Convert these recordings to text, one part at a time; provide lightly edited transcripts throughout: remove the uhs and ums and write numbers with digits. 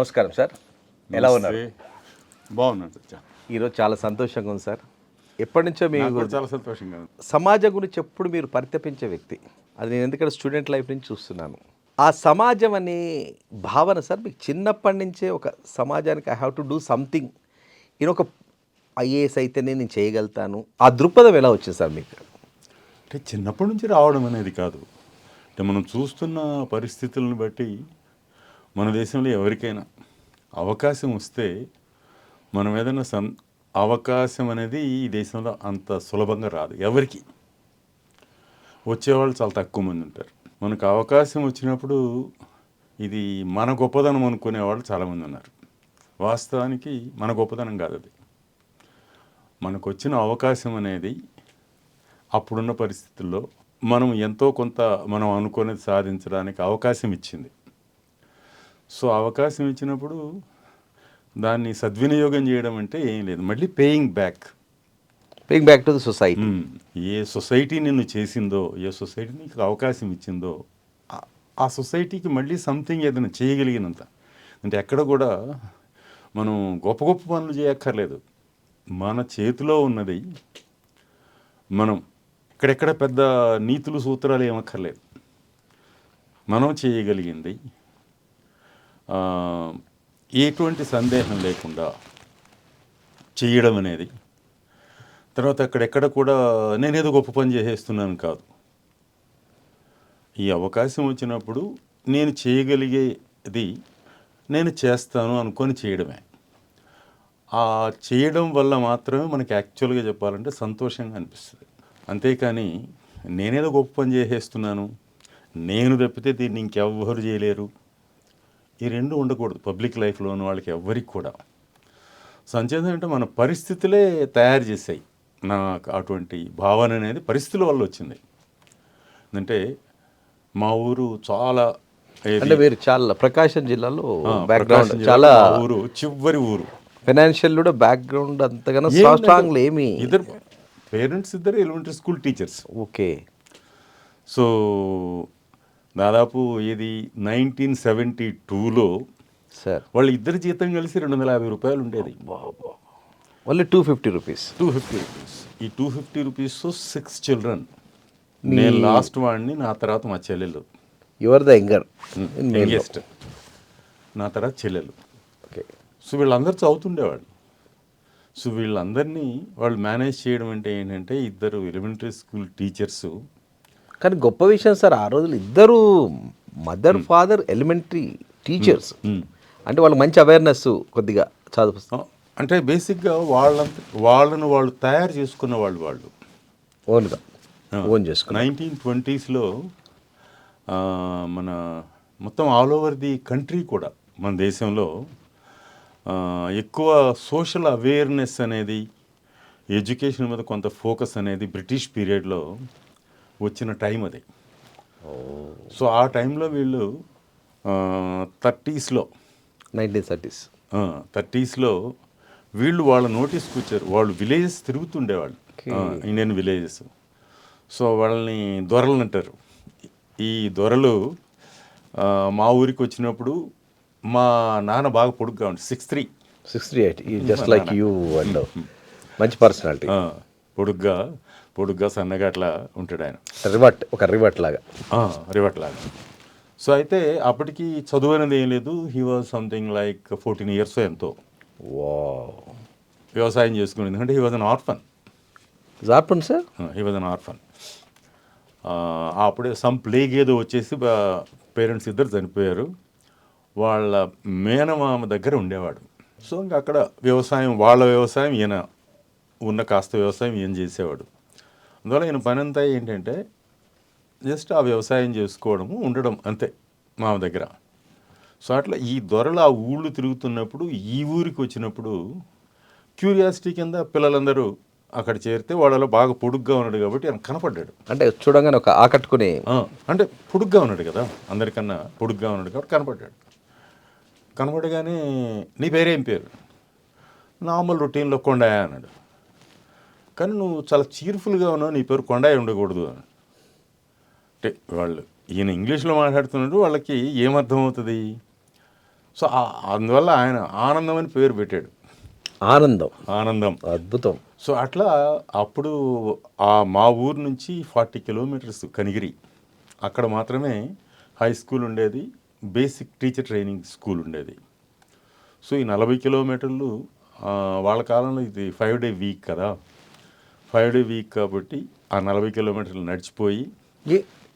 నమస్కారం సార్, ఎలా ఉన్నారు? బాగున్నాను సార్. ఈరోజు చాలా సంతోషంగా ఉంది సార్. ఎప్పటి నుంచో నాకు మీరు కూడా చాలా సంతోషంగా ఉంది. సమాజం గురించి ఎప్పుడు మీరు పరితపించే వ్యక్తి. అది నేను ఎందుకంటే స్టూడెంట్ లైఫ్ నుంచి చూస్తున్నాను. ఆ సమాజం అనే భావన సార్ మీకు చిన్నప్పటి నుంచే ఒక సమాజానికి I have to do something, నేను ఒక ఐఏఎస్ అయితేనే నేను చేయగలుగుతాను, ఆ దృక్పథం ఎలా వచ్చింది సార్ మీకు? అంటే చిన్నప్పటి నుంచి రావడం అనేది కాదు. అంటే మనం చూస్తున్న పరిస్థితులను బట్టి మన దేశంలో ఎవరికైనా అవకాశం వస్తే మనం ఏదైనా అవకాశం అనేది ఈ దేశంలో అంత సులభంగా రాదు. ఎవరికి వచ్చేవాళ్ళు చాలా తక్కువ మంది ఉంటారు. మనకు అవకాశం వచ్చినప్పుడు ఇది మన గొప్పదనం అనుకునేవాళ్ళు చాలామంది ఉన్నారు. వాస్తవానికి మన గొప్పదనం కాదు అది. మనకు వచ్చిన అవకాశం అనేది అప్పుడున్న పరిస్థితుల్లో మనం ఎంతో కొంత మనం అనుకునేది సాధించడానికి అవకాశం ఇచ్చింది. సో అవకాశం ఇచ్చినప్పుడు దాన్ని సద్వినియోగం చేయడం అంటే ఏం లేదు, మళ్ళీ paying back to the society. A society నిన్ను చేసిందో, ఏ సొసైటీ నీకు అవకాశం ఇచ్చిందో ఆ సొసైటీకి మళ్ళీ సంథింగ్ ఏదైనా చేయగలిగినంత. అంటే ఎక్కడ కూడా మనం గొప్ప గొప్ప పనులు చేయక్కర్లేదు. మన చేతిలో ఉన్నది మనం ఇక్కడెక్కడ పెద్ద నీతులు సూత్రాలు ఏమక్కర్లేదు. మనం చేయగలిగింది ఎటువంటి సందేహం లేకుండా చేయడం అనేది. తర్వాత అక్కడెక్కడ కూడా నేనేదో గొప్ప పని చేసేస్తున్నాను కాదు. ఈ అవకాశం వచ్చినప్పుడు నేను చేయగలిగేది నేను చేస్తాను అనుకొని చేయడమే. ఆ చేయడం వల్ల మాత్రమే మనకి యాక్చువల్గా చెప్పాలంటే సంతోషంగా అనిపిస్తుంది. అంతేకాని నేనేదో గొప్ప పని చేసేస్తున్నాను, నేను తప్పితే దీన్ని ఇంకెవ్వరు చేయలేరు, ఈ రెండు ఉండకూడదు పబ్లిక్ లైఫ్లో ఉన్న వాళ్ళకి ఎవ్వరికి కూడా. సంచేతం అంటే మన పరిస్థితులే తయారు చేశాయి. నాకు అటువంటి భావన అనేది పరిస్థితుల వల్ల వచ్చింది. అంటే మా ఊరు చాలా అంటే మీరు చాలా ప్రకాశం జిల్లాలో బ్యాక్గ్రౌండ్ చాలా ఊరు చివరి ఊరు. ఫైనాన్షియల్ కూడా బ్యాక్గ్రౌండ్ అంతగానో స్ట్రాంగ్ ఏమి. ఇద్దరు పేరెంట్స్ ఇద్దరు elementary school teachers. Okay. So దాదాపు ఇది 1972లో సార్ వాళ్ళ ఇద్దరి జీతం కలిసి 250 రూపాయలు ఉండేది. Only 250 rupees. 250 రూపీస్. ఈ 250 రూపీస్ 6 చిల్డ్రన్. నేను లాస్ట్ వాడిని, నా తర్వాత మా చెల్లెలు. యువర్ ద యంగెస్ట్, నా తర్వాత చెల్లెలు. ఓకే. సో వీళ్ళందరూ చదువుతుండేవాళ్ళు. సో వీళ్ళందరినీ వాళ్ళు మేనేజ్ చేయడం అంటే ఏంటంటే ఇద్దరు ఎలిమెంటరీ స్కూల్ టీచర్సు. కానీ గొప్ప విషయం సార్, ఆ రోజులు ఇద్దరు మదర్ ఫాదర్ ఎలిమెంటరీ టీచర్స్. అంటే వాళ్ళకి మంచి అవేర్నెస్ కొద్దిగా చదువు. అంటే బేసిక్గా వాళ్ళను వాళ్ళు తయారు చేసుకున్న వాళ్ళు ఓన్గా ఓన్ చేసుకున్న 1920sలో మన మొత్తం ఆల్ ఓవర్ ది కంట్రీ కూడా మన దేశంలో ఎక్కువ సోషల్ అవేర్నెస్ అనేది, ఎడ్యుకేషన్ మీద కొంత ఫోకస్ అనేది బ్రిటిష్ పీరియడ్లో వచ్చిన టైం అది. సో ఆ టైంలో వీళ్ళు 1930sలో వీళ్ళు వాళ్ళ నోటీస్కి వచ్చారు. వాళ్ళు విలేజెస్ తిరుగుతుండేవాళ్ళు, ఇండియన్ విలేజెస్. సో వాళ్ళని దొరలు అంటారు. ఈ దొరలు మా ఊరికి వచ్చినప్పుడు మా నాన్న బాగా పొడుగ్గా ఉంటుంది, 6'3", జస్ట్ లైక్ యూ. అండ్ మంచి పర్సనాలిటీ. పొడుగ్గా సన్నగా అట్లా ఉంటాడు ఆయన. రివర్ట్ లాగా. సో అయితే అప్పటికి చదువు అనేది ఏం లేదు. He was something like 14 years ఎంతో వ్యవసాయం చేసుకుని. ఎందుకంటే he was an orphan. Sir he was an orphan. అప్పుడే సమ్ ప్లేగ్ ఏదో వచ్చేసి పేరెంట్స్ ఇద్దరు చనిపోయారు. వాళ్ళ మేనమామ దగ్గర ఉండేవాడు. సో ఇంకా అక్కడ వాళ్ళ వ్యవసాయం ఈయన ఉన్న కాస్త వ్యవసాయం ఈయన చేసేవాడు. అందువల్ల ఈయన పని అంతా ఏంటంటే జస్ట్ ఆ వ్యవసాయం చేసుకోవడము, ఉండడం అంతే మామ దగ్గర. సో అట్లా ఈ దొరలు ఆ ఊళ్ళు తిరుగుతున్నప్పుడు ఈ ఊరికి వచ్చినప్పుడు క్యూరియాసిటీ కింద పిల్లలందరూ అక్కడ చేరితే వాళ్ళలో బాగా పొడుగ్గా ఉన్నాడు కాబట్టి ఆయన కనపడ్డాడు. అంటే చూడంగానే ఒక ఆకట్టుకుని, అంటే పొడుగ్గా ఉన్నాడు కదా, అందరికన్నా పొడుగ్గా ఉన్నాడు కాబట్టి కనపడ్డాడు. కనపడగానే నీ పేరేం పేరు? నార్మల్ రొటీన్లో కొండయ్య అన్నాడు. కానీ నువ్వు చాలా చీర్ఫుల్గా ఉన్నావు, నీ పేరు కొండయ్య ఉండకూడదు అని. అంటే ఈయన ఇంగ్లీష్లో మాట్లాడుతున్నాడు, వాళ్ళకి ఏమర్థమవుతుంది? సో అందువల్ల ఆయన ఆనందం అని పేరు పెట్టాడు. ఆనందం. ఆనందం. అద్భుతం. సో అట్లా అప్పుడు మా ఊరు నుంచి 40 కిలోమీటర్స్ కనిగిరి, అక్కడ మాత్రమే హై స్కూల్ ఉండేది, బేసిక్ టీచర్ ట్రైనింగ్ స్కూల్ ఉండేది. సో ఈ 40 కిలోమీటర్లు వాళ్ళ కాలంలో ఇది 5 డే వీక్ కదా, 5 డే వీక్ కాబట్టి ఆ 40 కిలోమీటర్లు నడిచిపోయి,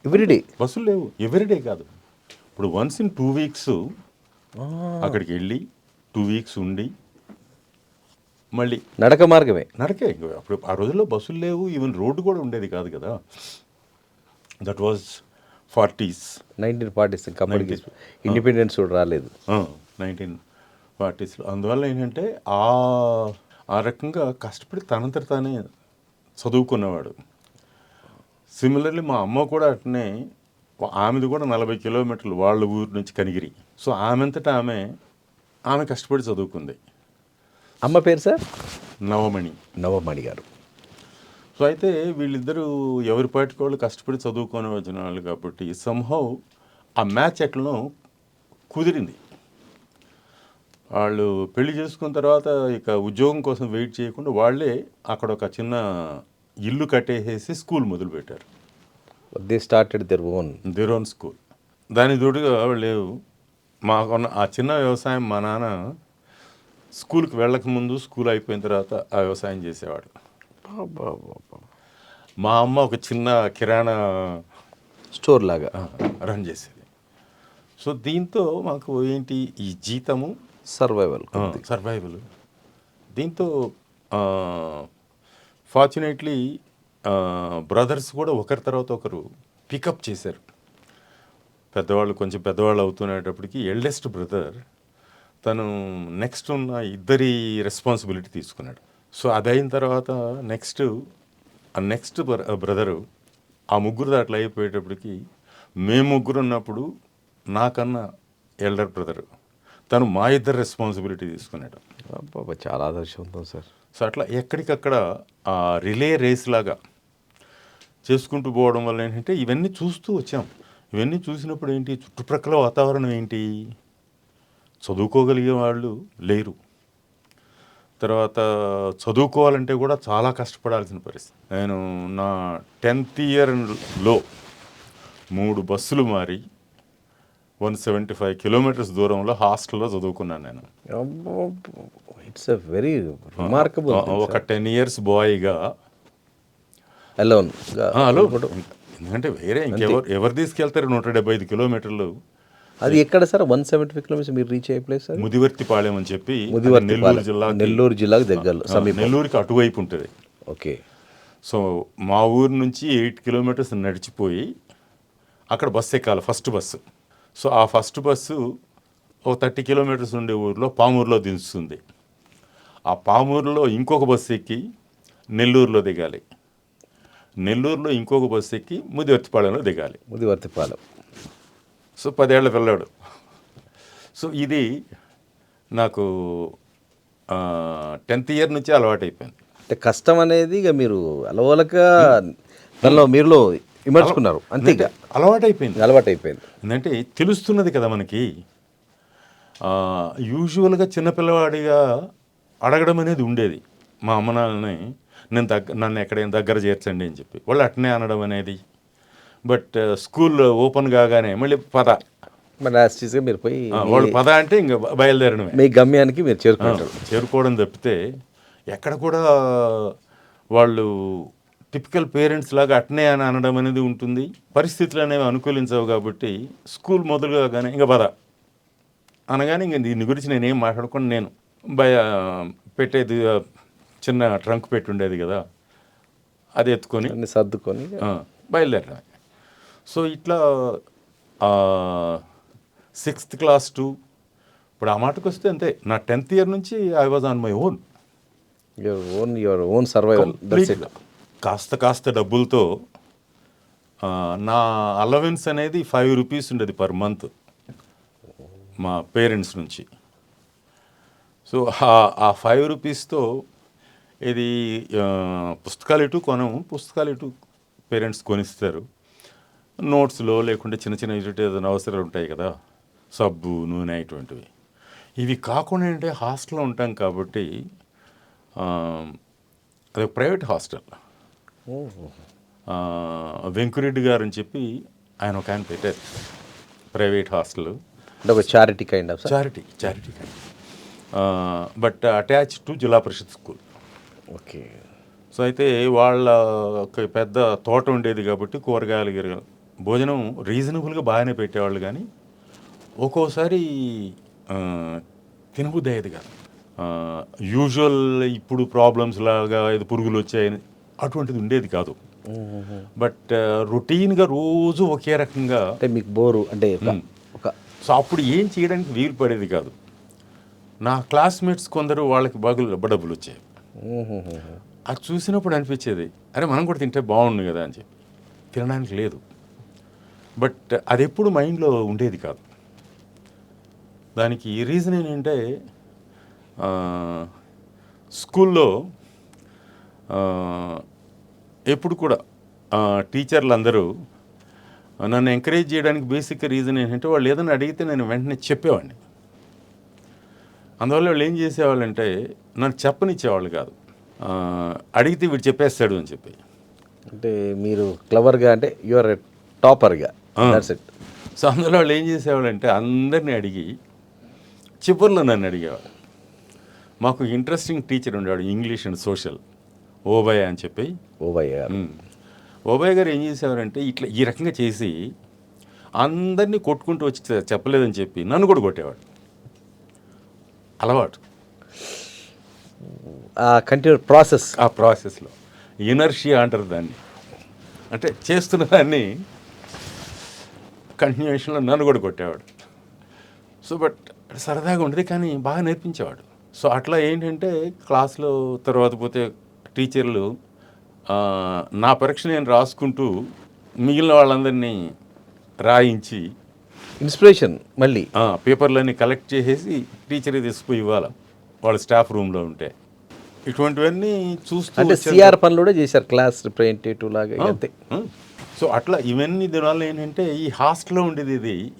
ఎవ్రీడే బస్సులు లేవు, ఎవ్రీడే కాదు, ఇప్పుడు వన్స్ ఇన్ 2 వీక్స్ అక్కడికి వెళ్ళి 2 వీక్స్ ఉండి మళ్ళీ నడక మార్గమే. నడకే. అప్పుడు ఆ రోజుల్లో బస్సులు లేవు, ఈవెన్ రోడ్డు కూడా ఉండేది కాదు కదా. That was 40s, 1940s. అప్పటికి ఇండిపెండెన్స్ కూడా రాలేదు. 1940స్లో. అందువల్ల ఏంటంటే ఆ రకంగా కష్టపడి తనంతట తానే చదువుకున్నవాడు. సిమిలర్లీ మా అమ్మ కూడా అట్నే, ఆమెది కూడా 40 కిలోమీటర్లు వాళ్ళ ఊరు నుంచి కనిగిరి. సో ఆమెంతటా ఆమె కష్టపడి చదువుకుంది. అమ్మ పేరు సార్? నవమణి గారు. సో అయితే వీళ్ళిద్దరూ ఎవరి పాటికి వాళ్ళు కష్టపడి చదువుకొని వచ్చిన వాళ్ళు కాబట్టి సంహౌ ఆ మ్యాచ్ ఎట్లనో కుదిరింది. వాళ్ళు పెళ్లి చేసుకున్న తర్వాత ఇక ఉద్యోగం కోసం వెయిట్ చేయకుండా వాళ్ళే అక్కడ ఒక చిన్న ఇల్లు కట్టేసేసి స్కూల్ మొదలుపెట్టారు. They started their own school. దాని తోడుగా వాళ్ళు మాకున్న ఆ చిన్న వ్యవసాయం, మా నాన్న స్కూల్కి వెళ్ళకముందు, స్కూల్ అయిపోయిన తర్వాత ఆ వ్యవసాయం చేసేవాడు. మా అమ్మ ఒక చిన్న కిరాణా స్టోర్ లాగా రన్ చేసేది. సో దీంతో మాకు ఏంటి, ఈ జీతము, సర్వైవల్. దీంతో ఫార్చునేట్లీ బ్రదర్స్ కూడా ఒకరి తర్వాత ఒకరు పికప్ చేశారు. కొంచెం పెద్దవాళ్ళు అవుతున్నప్పటికీ ఎల్డెస్ట్ బ్రదర్ తను నెక్స్ట్ ఉన్న ఇద్దరి రెస్పాన్సిబిలిటీ తీసుకున్నాడు. సో అదైన తర్వాత నెక్స్ట్ బ్రదరు ఆ ముగ్గురు దాంట్లో అయిపోయేటప్పటికి, మేము ముగ్గురు ఉన్నప్పుడు నాకన్నా ఎల్డర్ బ్రదరు తను మా ఇద్దరు రెస్పాన్సిబిలిటీ తీసుకున్నాడు. చాలా ఆదర్శవంతం సార్. సో అట్లా ఎక్కడికక్కడ ఆ రిలే రేస్ లాగా చేసుకుంటూ పోవడం వల్ల ఏంటంటే ఇవన్నీ చూస్తూ వచ్చాం. ఇవన్నీ చూసినప్పుడు ఏంటి, చుట్టుప్రక్కల వాతావరణం ఏంటి, చదువుకోగలిగే వాళ్ళు లేరు. తర్వాత చదువుకోవాలంటే కూడా చాలా కష్టపడాల్సిన పరిస్థితి. నేను నా 10th ఇయర్లో 3 బస్సులు మారి 175 కిలోమీటర్స్ దూరంలో హాస్టల్లో చదువుకున్నాను నేను. It's a very remarkable. ఒక 10 years బాయ్గా అలోన్. ఎందుకంటే వేరే ఎవరు తీసుకెళ్తారు 175 కిలోమీటర్లు. అది ఎక్కడ సార్ 175 కిలోమీటర్స్ మీరు రీచ్ అయ్యే ప్లేస్? ముదివర్తిపాళెం అని చెప్పి, నెల్లూరు జిల్లాకు దగ్గరలో, నెల్లూరుకి అటువైపు ఉంటుంది. ఓకే. సో మా ఊరు నుంచి 8 కిలోమీటర్స్ నడిచిపోయి అక్కడ బస్సు ఎక్కాలి, ఫస్ట్ బస్సు. సో ఆ ఫస్ట్ బస్సు ఒక 30 కిలోమీటర్స్ ఉండే ఊరిలో పామూరులో దించుతుంది. ఆ పామూరులో ఇంకొక బస్సు ఎక్కి నెల్లూరులో దిగాలి. నెల్లూరులో ఇంకొక బస్సు ఎక్కి ముదివర్తిపాళెంలో దిగాలి. సో 10 ఏళ్ల పిల్లాడు. సో ఇది నాకు 10th year నుంచి అలవాటైపోయింది. అంటే కష్టం అనేది ఇక మీరు అలవలక దానిలో మీరులో ఇమర్చుకున్నారు, అంతే. ఇక అలవాటైపోయింది. ఎందుకంటే తెలుస్తున్నది కదా మనకి. యూజువల్గా చిన్నపిల్లవాడిగా అడగడం అనేది ఉండేది. మా అమ్మ నాన్నని నన్ను ఎక్కడైనా దగ్గర చేర్చండి అని చెప్పి, వాళ్ళు అట్నే అనడం అనేది. బట్ స్కూల్ ఓపెన్ కాగానే మళ్ళీ పద, మీరు పోయి వాళ్ళు పద అంటే ఇంకా బయలుదేరడమే, మీ గమ్యానికి మీరు చేరుకోవడం తప్పితే ఎక్కడ కూడా వాళ్ళు టిపికల్ పేరెంట్స్ లాగా అట్నే అని అనడం అనేది ఉంటుంది. పరిస్థితులు అనేవి అనుకూలించవు కాబట్టి స్కూల్ మొదలు కాగానే ఇంకా పద అనగానే ఇంక దీని గురించి నేనేం మాట్లాడుకొని నేను పెట్టేది చిన్న ట్రంక్ పెట్టి ఉండేది కదా, అది ఎత్తుకొని సర్దుకొని బయలుదేరడమే. సో ఇట్లా 6th class to ఇప్పుడు ఆ మాటకు వస్తే అంతే. నా 10th year నుంచి I was on my own. Your own survival. కాస్త డబ్బులతో నా అలవెన్స్ అనేది 5 rupees ఉండేది పర్ మంత్ మా పేరెంట్స్ నుంచి. సో ఆ 5 rupeesతో ఇది పుస్తకాలు ఇటు పేరెంట్స్ కొనిస్తారు. నోట్స్లో లేకుంటే చిన్న ఏదైనా అవసరాలు ఉంటాయి కదా, సబ్బు, నూనె, ఇటువంటివి ఇవి కాకుండా అంటే హాస్టల్లో ఉంటాం కాబట్టి ఆ, అది ప్రైవేట్ హాస్టల్. వెంకురెడ్డి గారు అని చెప్పి ఆయన పెట్టారు ప్రైవేట్ హాస్టల్. అంటే ఒక charity kind of charity but attach to జిల్లా పరిషత్ స్కూల్. ఓకే. సో అయితే వాళ్ళ ఒక పెద్ద తోట ఉండేది కాబట్టి కూరగాయలు భోజనం రీజనబుల్గా బాగానే పెట్టేవాళ్ళు, కానీ ఒక్కోసారి ఆ, తినబుద్ధి అయ్యేది కాదు. యూజువల్ ఇప్పుడు ప్రాబ్లమ్స్ లాగా ఇది పురుగులు వచ్చాయని అటువంటిది ఉండేది కాదు. బట్ రొటీన్గా రోజు ఒకే రకంగా. అంటే మీకు బోరు అంటే ఒక సో అప్పుడు ఏం చేయడానికి వీలు పడేది కాదు. నా క్లాస్మేట్స్ కొందరు వాళ్ళకి బాగా డబ్బులు వచ్చాయి. అది చూసినప్పుడు అనిపించేది, అరే మనం కూడా తింటే బాగుండు కదా అని చెప్పి. తినడానికి లేదు, బట్ అది ఎప్పుడు మైండ్లో ఉండేది కాదు. దానికి రీజన్ ఏంటంటే స్కూల్లో ఎప్పుడు కూడా టీచర్లు అందరూ నన్ను ఎంకరేజ్ చేయడానికి బేసిక్ రీజన్ ఏంటంటే వాళ్ళు ఏదైనా అడిగితే నేను వెంటనే చెప్పేవాడిని. అందువల్ల వాళ్ళు ఏం చేసేవాళ్ళంటే నన్ను చెప్పనిచ్చేవాళ్ళు కాదు. అడిగితే వీడు చెప్పేస్తాడు అని చెప్పి. అంటే మీరు క్లవర్గా అంటే యువర్ టాపర్గా. సో అందులో వాళ్ళు ఏం చేసేవాళ్ళంటే అందరినీ అడిగి చివరిలో నన్ను అడిగేవాడు. మాకు ఇంట్రెస్టింగ్ టీచర్ ఉండేవాడు, ఇంగ్లీష్ అండ్ సోషల్, ఓబయ్య అని చెప్పి. ఓబయ్య గారు ఏం చేసేవారంటే ఇట్లా ఈ రకంగా చేసి అందరినీ కొట్టుకుంటూ వచ్చి చెప్పలేదని చెప్పి నన్ను కూడా కొట్టేవాడు. అలవాటు. కంటిన్యూ ఆ ప్రాసెస్లో ఇనర్షియా అంటారు దాన్ని. అంటే చేస్తున్న దాన్ని కంటిన్యూషన్లో నన్ను కూడా కొట్టేవాడు. సో బట్ సరదాగా ఉండేది, కానీ బాగా నేర్పించేవాడు. సో అట్లా ఏంటంటే క్లాస్లో తర్వాత పోతే టీచర్లు నా పరీక్ష నేను రాసుకుంటూ మిగిలిన వాళ్ళందరినీ రాయించి ఇన్స్పిరేషన్ మళ్ళీ పేపర్లన్నీ కలెక్ట్ చేసేసి టీచర్కి తీసుకుపోయి ఇవ్వాలి వాళ్ళ స్టాఫ్ రూమ్లో ఉంటే. ఇటువంటివన్నీ చూస్తూ అంటే సిఆర్ పనులు కూడా చేశారు, క్లాస్ రిప్రజెంటేటివ్ లాగా అంతే. సో అట్లా ఇవన్నీ దీనివల్ల ఏంటంటే ఈ హాస్టల్లో ఉండేది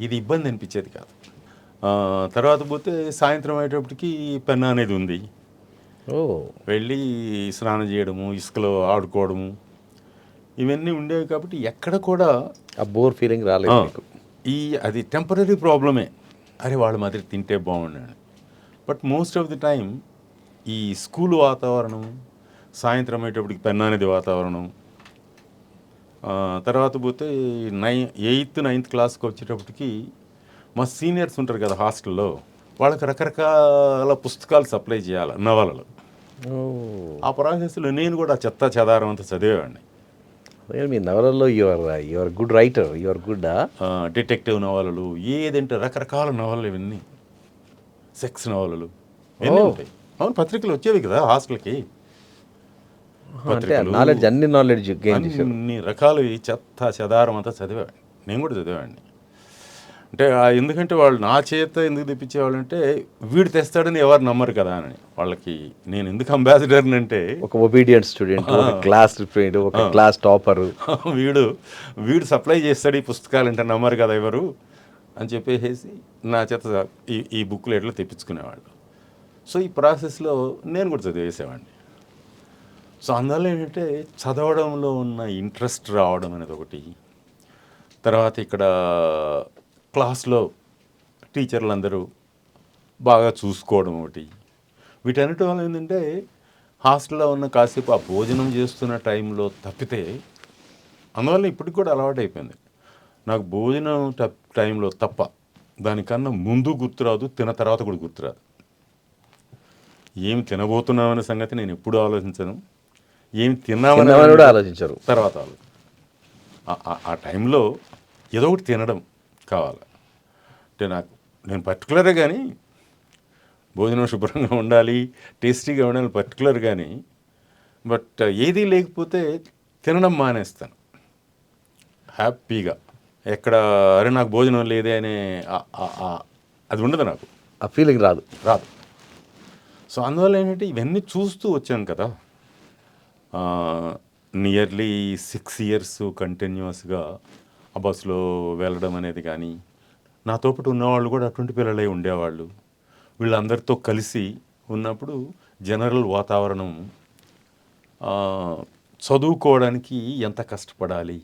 ఇది ఇబ్బంది అనిపించేది కాదు. తర్వాత పోతే సాయంత్రం అయ్యేటప్పటికి పెన్నా అనేది ఉంది. వెళ్ళి స్నానం చేయడము, ఇసుకలో ఆడుకోవడము, ఇవన్నీ ఉండేవి కాబట్టి ఎక్కడ కూడా ఆ బోర్ ఫీలింగ్ రాలేదు. అది టెంపరీ ప్రాబ్లమే, అరే వాళ్ళ మాదిరి తింటే బాగుండని. But most of the time ఈ స్కూల్ వాతావరణం, సాయంత్రం అయ్యేటప్పటికి పెన్నా అనేది వాతావరణం, తర్వాత పోతే 8th 9th క్లాస్కి వచ్చేటప్పటికి మా సీనియర్స్ ఉంటారు కదా హాస్టల్లో, వాళ్ళకి రకరకాల పుస్తకాలు సప్లై చేయాలి, నవలలు. ఆ ప్రాసెస్లో నేను కూడా చెత్త చెదారం అంతా చదివేవాడిని. మీ నవలల్లో your good writer, your good. Detective నవలలు, ఏదంటే రకరకాల నవలలు, ఇవన్నీ సెక్స్ నవలలు ఎన్ని ఉంటాయి. అవును, పత్రికలు వచ్చేవి కదా హాస్టల్కి. నాలెడ్జ్, అన్ని నాలెడ్జ్, అన్ని రకాలు చెత్త చెదారం అంతా చదివేవాడిని. నేను కూడా చదివేవాడిని. అంటే ఎందుకంటే వాళ్ళు నా చేత ఎందుకు తెప్పించేవాళ్ళు అంటే వీడు తెస్తాడని ఎవరు నమ్మరు కదా అని. వాళ్ళకి నేను ఎందుకు అంబాసిడర్ని అంటే ఒక ఒబీడియంట్ స్టూడెంట్, క్లాస్ రిప్రజెంటేటివ్, ఒక క్లాస్ టాపర్, వీడు సప్లై చేస్తాడు ఈ పుస్తకాలు అంటే నమ్మరు కదా ఎవరు అని చెప్పేసి నా చేత ఈ బుక్లెట్లు తెప్పించుకునేవాళ్ళు. సో ఈ ప్రాసెస్లో నేను కూడా చదివేసేవాడిని. సో అందువల్ల ఏంటంటే చదవడంలో ఉన్న ఇంట్రెస్ట్ రావడం అనేది ఒకటి, తర్వాత ఇక్కడ క్లాస్లో టీచర్లు అందరూ బాగా చూసుకోవడం ఒకటి, వీటన్నిటి వల్ల ఏంటంటే హాస్టల్లో ఉన్న కాసేపు ఆ భోజనం చేస్తున్న టైంలో తప్పితే, అందువల్ల ఇప్పటికి కూడా అలవాటు అయిపోయింది నాకు భోజనం టైంలో తప్ప. దానికన్నా ముందు గుర్తురాదు, తిన్న తర్వాత కూడా గుర్తురాదు. ఏమి తినబోతున్నామనే సంగతి నేను ఎప్పుడూ ఆలోచించను, ఏమి తిన్నామని కూడా ఆలోచించరు. తర్వాత ఆ టైంలో ఏదో ఒకటి తినడం కావాలి. అంటే నేను పర్టికులరే కానీ భోజనం శుభ్రంగా ఉండాలి, టేస్టీగా ఉండాలి పర్టికులర్ కానీ, బట్ ఏదీ లేకపోతే తినడం మానేస్తాను హ్యాపీగా. ఎక్కడ అరే నాకు భోజనం లేదే అనే అది ఉండదు, నాకు ఆ ఫీలింగ్ రాదు. సో అందువల్ల ఏంటంటే ఇవన్నీ చూస్తూ వచ్చాను కదా. నియర్లీ 6 years కంటిన్యూస్గా ఆ బస్సులో వెళ్ళడం అనేది కానీ, నాతో పాటు ఉన్నవాళ్ళు కూడా అటువంటి పిల్లలై ఉండేవాళ్ళు. వీళ్ళందరితో కలిసి ఉన్నప్పుడు జనరల్ వాతావరణం ఆ, చదువుకోవడానికి ఎంత కష్టపడాలి,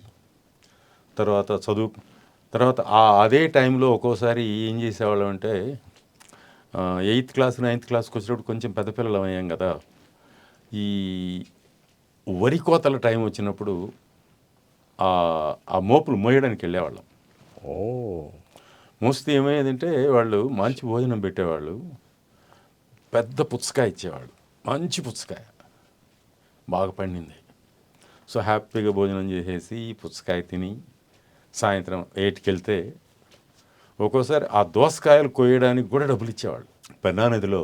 తర్వాత అదే టైంలో ఒక్కోసారి ఏం చేసేవాళ్ళం అంటే 8th క్లాస్ 9th క్లాస్కి వచ్చినప్పుడు కొంచెం పెద్ద పిల్లలం అయ్యాం కదా, ఈ వరి కోతల టైం వచ్చినప్పుడు ఆ ఆ మోపులు మోయడానికి వెళ్ళేవాళ్ళం. ఓ మోస్తే ఏమయ్యేదంటే వాళ్ళు మంచి భోజనం పెట్టేవాళ్ళు, పెద్ద పుచ్చకాయ ఇచ్చేవాళ్ళు, మంచి పుచ్చకాయ బాగా పండింది. సో హ్యాపీగా భోజనం చేసేసి పుచ్చకాయ తిని సాయంత్రం 8కి వెళ్తే ఒక్కోసారి ఆ దోసకాయలు కోయడానికి కూడా డబ్బులు ఇచ్చేవాళ్ళు. పెన్నా నదిలో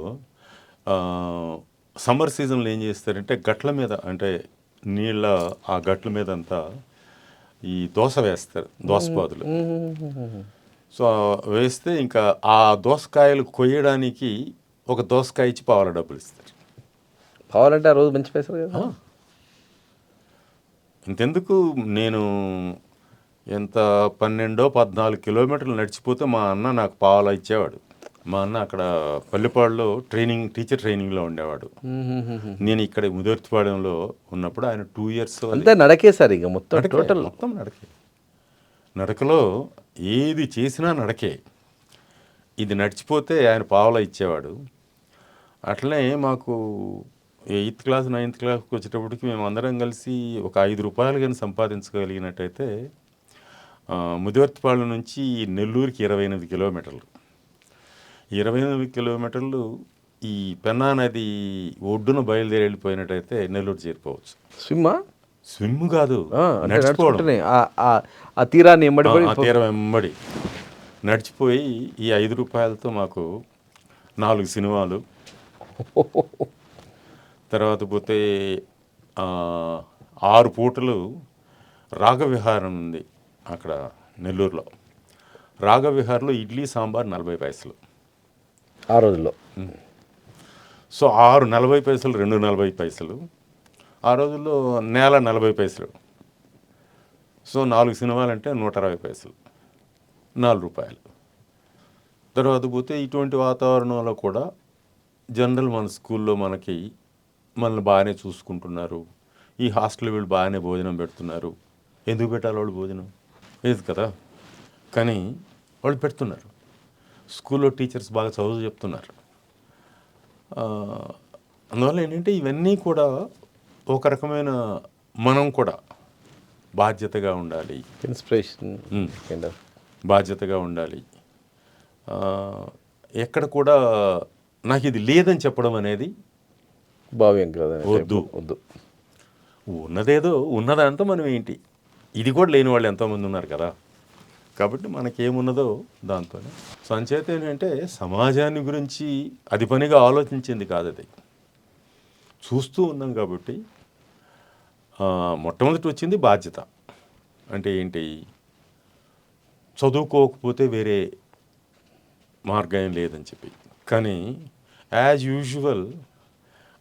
సమ్మర్ సీజన్లో ఏం చేస్తారంటే గట్ల మీద, అంటే నీళ్ళ ఆ గట్ల మీద అంతా ఈ దోస వేస్తారు, దోసపాదులు. సో వేస్తే ఇంకా ఆ దోసకాయలు కొయ్యడానికి ఒక దోసకాయ ఇచ్చి పావుల డబ్బులు ఇస్తారు. కావాలంటే ఆ రోజు మంచి పైసలు కదా. ఇంతెందుకు, నేను ఎంత 12-14 కిలోమీటర్లు నడిచిపోతే మా అన్న నాకు పావలా ఇచ్చేవాడు. మా అన్న అక్కడ పల్లెపాడులో టీచర్ ట్రైనింగ్లో ఉండేవాడు. నేను ఇక్కడ ముదిర్తిపాడెంలో ఉన్నప్పుడు ఆయన 2 years అంతా నడకే సార్, ఇక మొత్తం టోటల్ మొత్తం నడకే. నడకలో ఏది చేసినా నడకే. ఇది నడిచిపోతే ఆయన పావలా ఇచ్చేవాడు. అట్లనే మాకు 8th క్లాస్ 9th క్లాస్కి వచ్చేటప్పటికి మేము అందరం కలిసి ఒక 5 రూపాయలు కానీ సంపాదించగలిగినట్టయితే ముదివర్తిపాలెం నుంచి నెల్లూరుకి 28 కిలోమీటర్లు. 28 కిలోమీటర్లు ఈ పెన్నా నది ఒడ్డున బయలుదేరి వెళ్ళిపోయినట్టయితే నెల్లూరు చేరిపోవచ్చు. స్విమ్ కాదు, నడిచిపోవడం. ఆ తీరాన్ని తీరం వెంబడి నడిచిపోయి ఈ 5 రూపాయలతో మాకు 4 సినిమాలు, తర్వాత పోతే 6 పూటలు రాగవిహారం ఉంది అక్కడ నెల్లూరులో. రాగవిహార్లో ఇడ్లీ సాంబార్ 40 పైసలు ఆ రోజుల్లో. సో 6 40 పైసలు, 2 40 పైసలు. ఆ రోజుల్లో నేల 40 పైసలు. సో 4 సినిమాలు అంటే 160 పైసలు, 4 రూపాయలు. తర్వాత పోతే ఇటువంటి వాతావరణంలో కూడా జనరల్ మన స్కూల్లో మనల్ని బాగానే చూసుకుంటున్నారు, ఈ హాస్టల్ వీళ్ళు బాగానే భోజనం పెడుతున్నారు. ఎందుకు పెట్టాలి వాళ్ళు భోజనం? లేదు కదా, కానీ వాళ్ళు పెడుతున్నారు. స్కూల్లో టీచర్స్ బాగా చదువు చెప్తున్నారు. అందువల్ల ఏంటంటే ఇవన్నీ కూడా ఒక రకమైన మనం కూడా బాధ్యతగా ఉండాలి, ఇన్స్పిరేషన్, బాధ్యతగా ఉండాలి. ఎక్కడ కూడా నాకు ఇది లేదని చెప్పడం అనేది భావ్యం కదా. వద్దు. ఉన్నదేదో ఉన్నదంతా మనం ఏంటి, ఇది కూడా లేని వాళ్ళు ఎంతోమంది ఉన్నారు కదా. కాబట్టి మనకేమున్నదో దాంతోనే. సో అంచేత ఏంటంటే సమాజాన్ని గురించి అది పనిగా ఆలోచించింది కాదు, అది చూస్తూ ఉన్నాం కాబట్టి మొట్టమొదటి వచ్చింది బాధ్యత. అంటే ఏంటి, చదువుకోకపోతే వేరే మార్గం లేదని చెప్పి. కానీ యాజ్ యూజువల్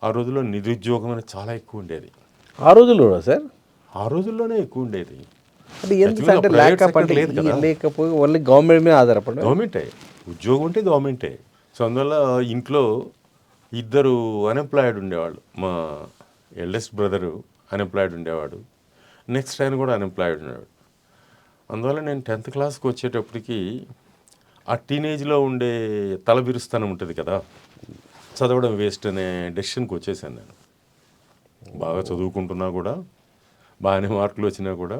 ఆ రోజుల్లో నిరుద్యోగం అనేది చాలా ఎక్కువ ఉండేది. ఆ రోజుల్లో సార్, ఆ రోజుల్లోనే ఎక్కువ ఉండేది. అంటే ఎందుకంటే లేకపోతే ఓన్లీ గవర్నమెంట్ మీద ఆధారపడి, గవర్నమెంటే ఉద్యోగం ఉంటే గవర్నమెంటే. సో అందువల్ల ఇంట్లో 2 అన్ఎంప్లాయిడ్ ఉండేవాళ్ళు. మా ఎల్డెస్ట్ బ్రదరు అన్ఎంప్లాయిడ్ ఉండేవాడు, నెక్స్ట్ ఆయన కూడా అన్ఎంప్లాయిడ్ ఉండేవాడు. అందువల్ల నేను 10th క్లాస్కి వచ్చేటప్పటికి ఆ టీనేజ్లో ఉండే తల బిరుస్తనం ఉంటుంది కదా, చదవడం వేస్ట్ అనే డెసిషన్కి వచ్చేసాను నేను. బాగా చదువుకుంటున్నా కూడా, బాగానే మార్కులు వచ్చినా కూడా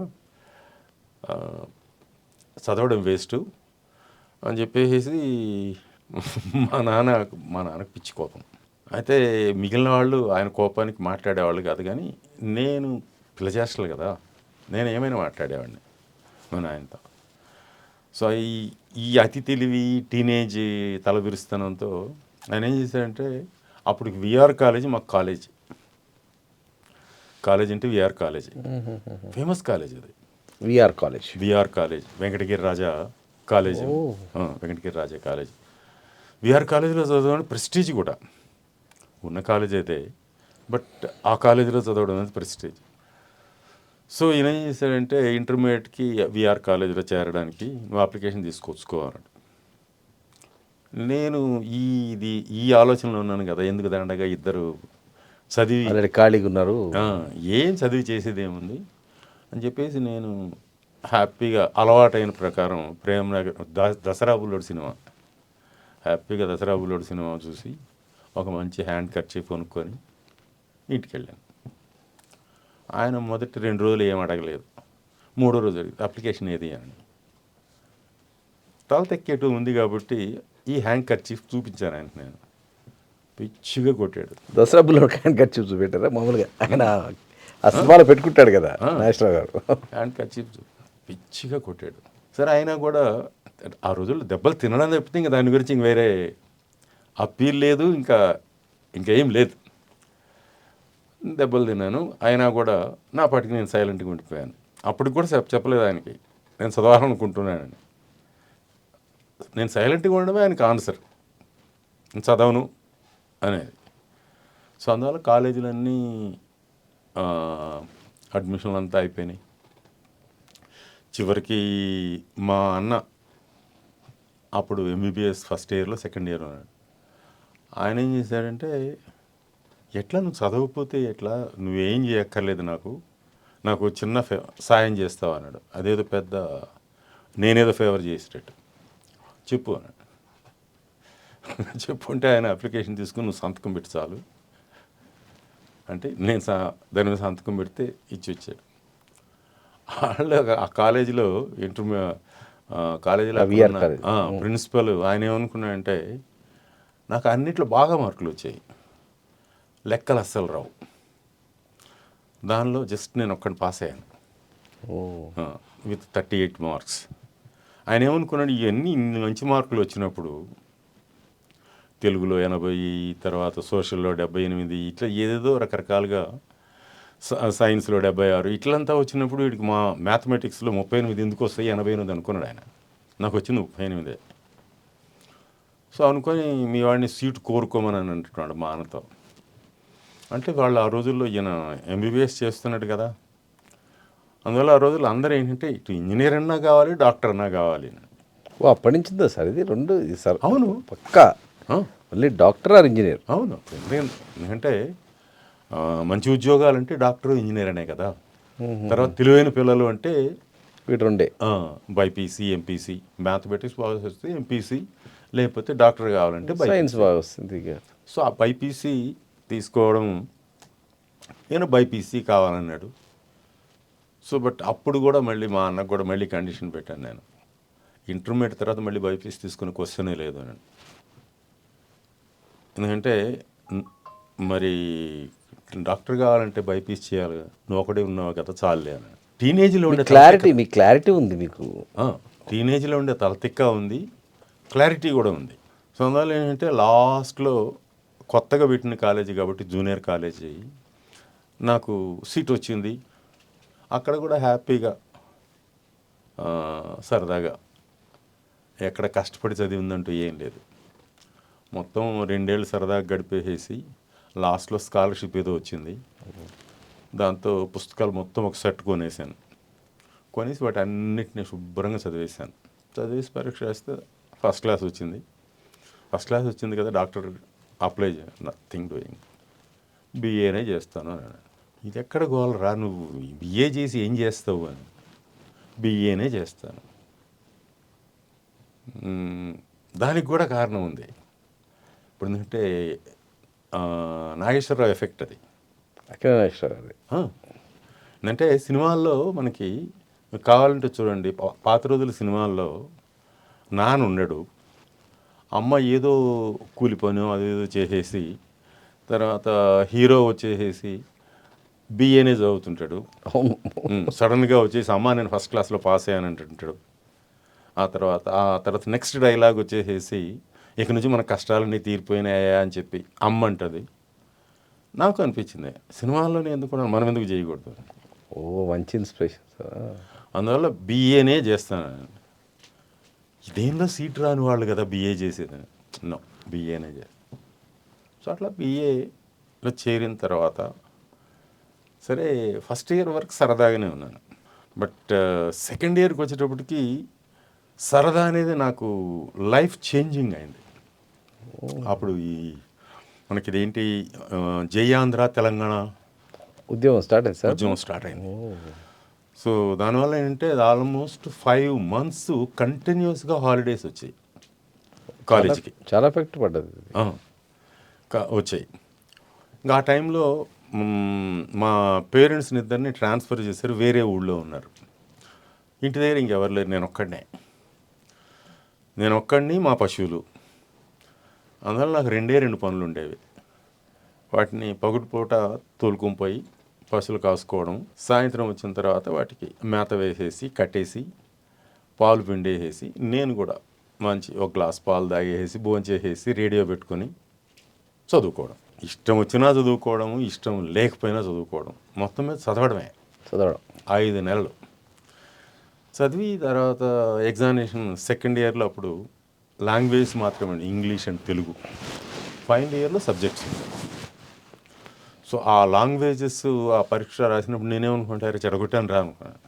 చదవడం వేస్ట్ అని చెప్పేసి మా నాన్నకు పిచ్చి కోపం. అయితే మిగిలిన వాళ్ళు ఆయన కోపానికి మాట్లాడేవాళ్ళు కాదు, కానీ నేను పిల్లచేష్టలు కదా, నేను ఏమైనా మాట్లాడేవాడిని మా నాయనతో. సో ఈ అతి తెలివి టీనేజ్ తల బిరుస్తనంతో ఆయన ఏం చేశాడంటే, అప్పుడు విఆర్ కాలేజీ మాకు కాలేజీ అంటే విఆర్ కాలేజీ, ఫేమస్ కాలేజ్ అది. విఆర్ కాలేజ్ వెంకటగిరి రాజా కాలేజ్, వెంకటగిరి రాజా కాలేజ్. విఆర్ కాలేజీలో చదవడం ప్రెస్టీజ్ కూడా ఉన్న కాలేజ్ అయితే, బట్ ఆ కాలేజీలో చదవడం అనేది ప్రెస్టీజ్. సో ఈయన ఏం చేశాడంటే, ఇంటర్మీడియట్కి విఆర్ కాలేజీలో చేరడానికి నువ్వు అప్లికేషన్ తీసుకొచ్చుకోవాలన్నాడు. నేను ఇది ఈ ఆలోచనలో ఉన్నాను కదా, ఎందుకు దండగా ఇద్దరు చదివి ఆల్రెడీ ఖాళీగా ఉన్నారు. ఆ, ఏం చదివి చేసేది ఏముంది అని చెప్పేసి నేను హ్యాపీగా అలవాటైన ప్రకారం ప్రేమ్ నగర్ దసరా బుల్లోడు సినిమా, హ్యాపీగా దసరా బుల్లోడు సినిమా చూసి ఒక మంచి హ్యాండ్ కర్చీఫ్ కొనుక్కొని ఇంటికి వెళ్ళాను. ఆయన మొదటి 2 రోజులు ఏం అడగలేదు. 3వ రోజు అడిగితే అప్లికేషన్ ఏది అని. తల తెక్కేటు ఉంది కాబట్టి ఈ హ్యాండ్ కర్చీఫ్ చూపించాను ఆయనకు. నేను పిచ్చిగా కొట్టాడు. దసరా బుల్లోడు హ్యాండ్ కర్చీఫ్ చూపెట్టారా మామూలుగా? ఆయన ఆ సినిమాలో పెట్టుకుంటాడు కదా నాగేశ్వరరావు గారు. హ్యాండ్ కర్చీఫ్ పిచ్చిగా కొట్టాడు. సరే అయినా కూడా ఆ రోజుల్లో దెబ్బలు తినడం తప్పితే ఇంకా దాని గురించి ఇంక వేరే అప్పీల్ లేదు, ఇంకేం లేదు. దెబ్బలు తిన్నాను. అయినా కూడా నా పాటికి నేను సైలెంట్గా ఉండిపోయాను. అప్పటికి కూడా చెప్పలేదు ఆయనకి నేను చదవాలనుకుంటున్నానని. నేను సైలెంట్గా ఉండడమే ఆయనకి ఆన్సర్, నేను చదవను అనేది. సో అందువల్ల కాలేజీలన్నీ అడ్మిషన్లు అంతా అయిపోయినాయి. చివరికి మా అన్న అప్పుడు ఎంబీబీఎస్ ఫస్ట్ ఇయర్లో సెకండ్ ఇయర్ ఉన్నాడు. ఆయన ఏం చేశాడంటే, ఎట్లా నువ్వు చదవకపోతే ఎట్లా, నువ్వేం చేయక్కర్లేదు, నాకు చిన్న సాయం చేస్తావు అన్నాడు. అదేదో పెద్ద నేనేదో ఫేవర్ చేసేటట్టు. చెప్పు అన్నాడు. చెప్పుంటే ఆయన అప్లికేషన్ తీసుకుని నువ్వు సంతకం పెట్టి చాలు అంటే నేను దాని మీద సంతకం పెడితే ఇచ్చి వచ్చాడు. వాళ్ళు ఆ కాలేజీలో కాలేజీలో ప్రిన్సిపల్ ఆయన ఏమనుకున్నాడంటే, నాకు అన్నిట్లో బాగా మార్కులు వచ్చాయి, లెక్కలు అస్సలు రావు, దానిలో జస్ట్ నేను ఒక్కడిని పాస్ అయ్యాను విత్ 38 మార్క్స్. ఆయన ఏమనుకున్నాడు, ఇవన్నీ ఇన్ని మంచి మార్కులు వచ్చినప్పుడు తెలుగులో 80, తర్వాత సోషల్లో 78, ఇట్లా ఏదేదో రకరకాలుగా, సైన్స్లో 76, ఇట్లంతా వచ్చినప్పుడు వీడికి మా మ్యాథమెటిక్స్లో 38 ఎందుకు వస్తాయి, 88 అనుకున్నాడు ఆయన. నాకు వచ్చింది 38. సో అనుకొని మీ వాడిని సీటు కోరుకోమని అని అంటున్నాడు మా అన్నతో. అంటే వాళ్ళు ఆ రోజుల్లో ఈయన ఎంబీబీఎస్ చేస్తున్నాడు కదా, అందువల్ల ఆ రోజుల్లో అందరూ ఏంటంటే ఇటు ఇంజనీర్ అన్నా కావాలి, డాక్టర్ అన్నా కావాలి. ఓ అప్పటి నుంచిందా సార్ ఇది రెండు? సార్ అవును, పక్కా మళ్ళీ డాక్టర్ ఆర్ ఇంజనీర్? అవును. ఎందుకంటే మంచి ఉద్యోగాలంటే డాక్టర్ ఇంజనీర్ అనే కదా. తర్వాత తెలివైన పిల్లలు అంటే వీటి రెండే, బైపీసీ, ఎంపీసీ, మ్యాథమెటిక్స్ బాగా వస్తే ఎంపీసీ, లేకపోతే డాక్టర్ కావాలంటే సైన్స్ బాగా వస్తుంది. సో ఆ బైపీసీ తీసుకోవడం, నేను బైపీసీ కావాలన్నాడు. సో బట్ అప్పుడు కూడా మళ్ళీ మా అన్నకు కూడా మళ్ళీ కండిషన్ పెట్టాను నేను, ఇంటర్మీడియట్ తర్వాత మళ్ళీ బైపీసీ తీసుకునే క్వశ్చనే లేదు అని. ఎందుకంటే మరి డాక్టర్ కావాలంటే బైపీసీ చేయాలి, నువ్వు ఒకటే ఉన్నావు కదా చాలులే అని. టీనేజ్లో ఉండే క్లారిటీ ఉంది మీకు, టీనేజ్లో ఉండే తలతిక్క ఉంది, క్లారిటీ కూడా ఉంది. సో అందువల్ల ఏంటంటే లాస్ట్లో కొత్తగా పెట్టిన కాలేజీ కాబట్టి జూనియర్ కాలేజీ నాకు సీట్ వచ్చింది. అక్కడ కూడా హ్యాపీగా సరదాగా ఎక్కడ కష్టపడి చదివిందంటూ ఏం లేదు. మొత్తం 2 ఏళ్ళు సరదాగా గడిపేసేసి లాస్ట్లో స్కాలర్షిప్ ఏదో వచ్చింది. దాంతో పుస్తకాలు మొత్తం ఒక సెట్ కొనేసి వాటి అన్నిటిని శుభ్రంగా చదివేసి పరీక్ష వేస్తే ఫస్ట్ క్లాస్ వచ్చింది కదా, డాక్టర్ అప్లై నథింగ్ డూయింగ్, బీఏనే చేస్తాను అని. ఇది ఎక్కడ గోలరా, నువ్వు బీఏ చేసి ఏం చేస్తావు అని. బీఏనే చేస్తాను. దానికి కూడా కారణం ఉంది. ఇప్పుడు ఎందుకంటే నాగేశ్వరరావు ఎఫెక్ట్ అది. అంటే సినిమాల్లో మనకి కావాలంటే చూడండి, పాత రోజుల సినిమాల్లో నాన్న ఉండడు, అమ్మ ఏదో కూలి పని అదేదో చేసేసి, తర్వాత హీరో వచ్చేసేసి బీఏనే చదువుతుంటాడు. సడన్గా వచ్చేసి అమ్మ నేను ఫస్ట్ క్లాస్లో పాస్ అయ్యాను అంటుంటాడు. ఆ తర్వాత నెక్స్ట్ డైలాగ్ వచ్చేసేసి ఇక నుంచి మన కష్టాలన్నీ తీరిపోయినాయా అని చెప్పి అమ్మ అంటుంది. నాకు అనిపించింది సినిమాల్లోనే ఎందుకు మనం ఎందుకు చేయకూడదు. మంచి ఇన్స్పిరేషన్. అందువల్ల బీఏనే చేస్తాను. ఇదేంలో సీట్ రాని వాళ్ళు కదా బీఏ చేసేది, నో బీఏనే చేస్తాను. సో అట్లా బీఏలో చేరిన తర్వాత సరే ఫస్ట్ ఇయర్ వరకు సరదాగానే ఉన్నాను. బట్ సెకండ్ ఇయర్కి వచ్చేటప్పటికి సరదా అనేది నాకు లైఫ్ చేంజింగ్ అయింది. అప్పుడు ఈ మనకి ఇదేంటి జై ఆంధ్ర తెలంగాణ ఉద్యమం స్టార్ట్ అయింది సార్. ఉద్యమం స్టార్ట్ అయింది. సో దానివల్ల ఏంటంటే ఆల్మోస్ట్ 5 months కంటిన్యూస్గా హాలిడేస్ వచ్చాయి కాలేజీకి. చాలా ఎఫెక్ట్ పడ్డది. వచ్చాయి. ఇంకా ఆ టైంలో మా పేరెంట్స్ని ఇద్దరిని ట్రాన్స్ఫర్ చేశారు, వేరే ఊళ్ళో ఉన్నారు. ఇంటి దగ్గర ఇంకెవరు లేరు, నేను ఒక్కడిని మా పశువులు. అందువల్ల నాకు 2 పనులు ఉండేవి. వాటిని పగుటిపూట తోలుకొని పోయి పశువులు కాసుకోవడం, సాయంత్రం వచ్చిన తర్వాత వాటికి మేత వేసేసి కట్టేసి పాలు పిండేసేసి నేను కూడా మంచి ఒక గ్లాస్ పాలు తాగేసి భోంచేసేసి రేడియో పెట్టుకొని చదువుకోవడం. ఇష్టం వచ్చినా చదువుకోవడం, ఇష్టం లేకపోయినా చదువుకోవడం, మొత్తం మీద చదవడం 5 నెలలు చదివి తర్వాత ఎగ్జామినేషన్ సెకండ్ ఇయర్లో అప్పుడు లాంగ్వేజ్ మాత్రమే, ఇంగ్లీష్ అండ్ తెలుగు. ఫైనల్ ఇయర్లో సబ్జెక్ట్స్. సో ఆ లాంగ్వేజెస్ ఆ పరీక్ష రాసినప్పుడు నేనేమనుకుంటారు చెడగొట్టాను రా అనుకున్నాను.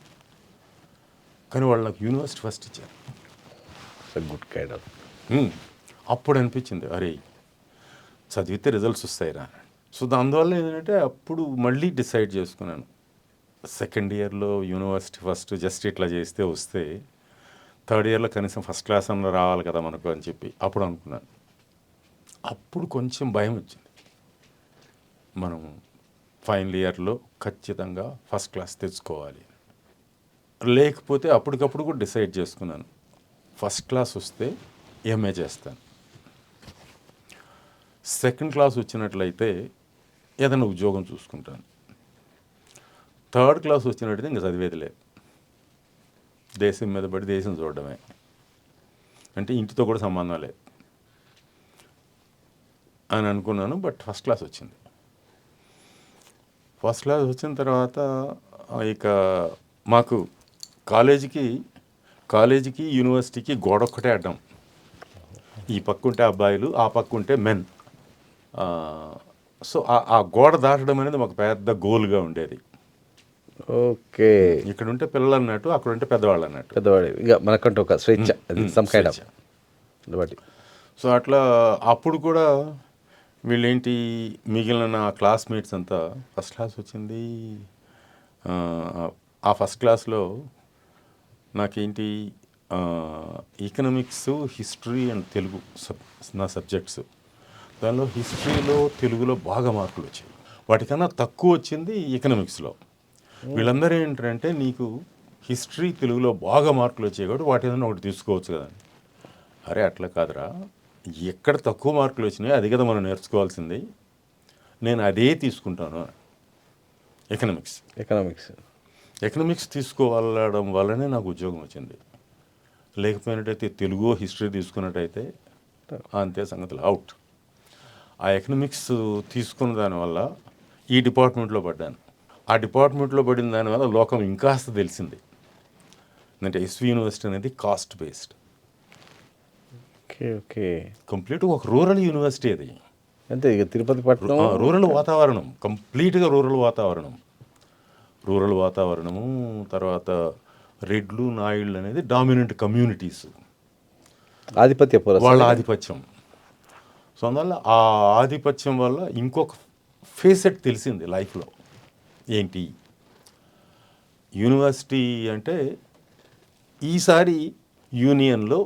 కానీ వాళ్ళు నాకు యూనివర్సిటీ ఫస్ట్ ఇచ్చారు. Good kind of. అప్పుడు అనిపించింది అరే చదివితే రిజల్ట్స్ వస్తాయిరా. సో అందువల్ల ఏంటంటే అప్పుడు మళ్ళీ డిసైడ్ చేసుకున్నాను, సెకండ్ ఇయర్లో యూనివర్సిటీ ఫస్ట్ జస్ట్ ఇట్లా చేస్తే వస్తే థర్డ్ ఇయర్లో కనీసం ఫస్ట్ క్లాస్ అన్న రావాలి కదా మనకు అని చెప్పి అప్పుడు అనుకున్నాను. అప్పుడు కొంచెం భయం వచ్చింది, మనం ఫైనల్ ఇయర్లో ఖచ్చితంగా ఫస్ట్ క్లాస్ తెచ్చుకోవాలి. లేకపోతే అప్పటికప్పుడు కూడా డిసైడ్ చేసుకున్నాను, ఫస్ట్ క్లాస్ వస్తే ఎంఏ చేస్తాను, సెకండ్ క్లాస్ వచ్చినట్లయితే ఏదైనా ఉద్యోగం చూసుకుంటాను, థర్డ్ క్లాస్ వచ్చినట్టయితే ఇంకా చదివేది లేదు, దేశం మీద పడి దేశం చూడడమే, అంటే ఇంటితో కూడా సంబంధం లేదు అని అనుకున్నాను. బట్ ఫస్ట్ క్లాస్ వచ్చింది. ఫస్ట్ క్లాస్ వచ్చిన తర్వాత ఇక మాకు కాలేజీకి యూనివర్సిటీకి గోడ ఒక్కటే అడ్డం. ఈ పక్క ఉంటే అబ్బాయిలు, ఆ పక్క ఉంటే మెన్. సో ఆ గోడ దాటడం అనేది మాకు పెద్ద గోల్గా ఉండేది. ఓకే. ఇక్కడ ఉంటే పిల్లలు అన్నట్టు, అక్కడ ఉంటే పెద్దవాళ్ళు అన్నట్టు. పెద్దవాడు ఇక మనకంటూ ఒక స్వేచ్ఛ, సమ్ కైండ్ ఆఫ్. సో అట్లా అప్పుడు కూడా వీళ్ళేంటి మిగిలిన నా క్లాస్మేట్స్ అంతా ఫస్ట్ క్లాస్ వచ్చింది. ఆ ఫస్ట్ క్లాస్లో నాకేంటి ఎకనామిక్స్, హిస్టరీ అండ్ తెలుగు నా సబ్జెక్ట్స్. దానిలో హిస్టరీలో తెలుగులో బాగా మార్కులు వచ్చాయి. వాటికన్నా తక్కువ వచ్చింది ఎకనామిక్స్లో. వీళ్ళందరూ ఏంటంటే నీకు హిస్టరీ తెలుగులో బాగా మార్కులు వచ్చాయి కాబట్టి వాటి ఏదైనా ఒకటి తీసుకోవచ్చు కదా. అరే అట్లా కాదురా, ఎక్కడ తక్కువ మార్కులు వచ్చినాయో అది కదా మనం నేర్చుకోవాల్సింది, నేను అదే తీసుకుంటాను. ఎకనామిక్స్ తీసుకోవడం వల్లనే నాకు ఉద్యోగం వచ్చింది. లేకపోయినట్టయితే తెలుగు హిస్టరీ తీసుకున్నట్టయితే అంతే సంగతులు, అవుట్. ఆ ఎకనామిక్స్ తీసుకున్న దానివల్ల ఈ డిపార్ట్మెంట్లో పడ్డాను. ఆ డిపార్ట్మెంట్లో పడిన దానివల్ల లోకం ఇంకాస్త తెలిసింది. అంటే ఎస్వి యూనివర్సిటీ అనేది కాస్ట్ బేస్డ్. ఓకే. కంప్లీట్గా ఒక రూరల్ యూనివర్సిటీ అది. అంతే ఇక తిరుపతి పట్టణం రూరల్ వాతావరణం, కంప్లీట్గా రూరల్ వాతావరణము. తర్వాత రెడ్లు, నాయుళ్ళు అనేది డామినెంట్ కమ్యూనిటీస్, వాళ్ళ ఆధిపత్యం. సో అందువల్ల ఆ ఆధిపత్యం వల్ల ఇంకొక ఫేసెట్ తెలిసింది లైఫ్లో. ఏంటి యూనివర్సిటీ అంటే ఈసారి యూనియన్లో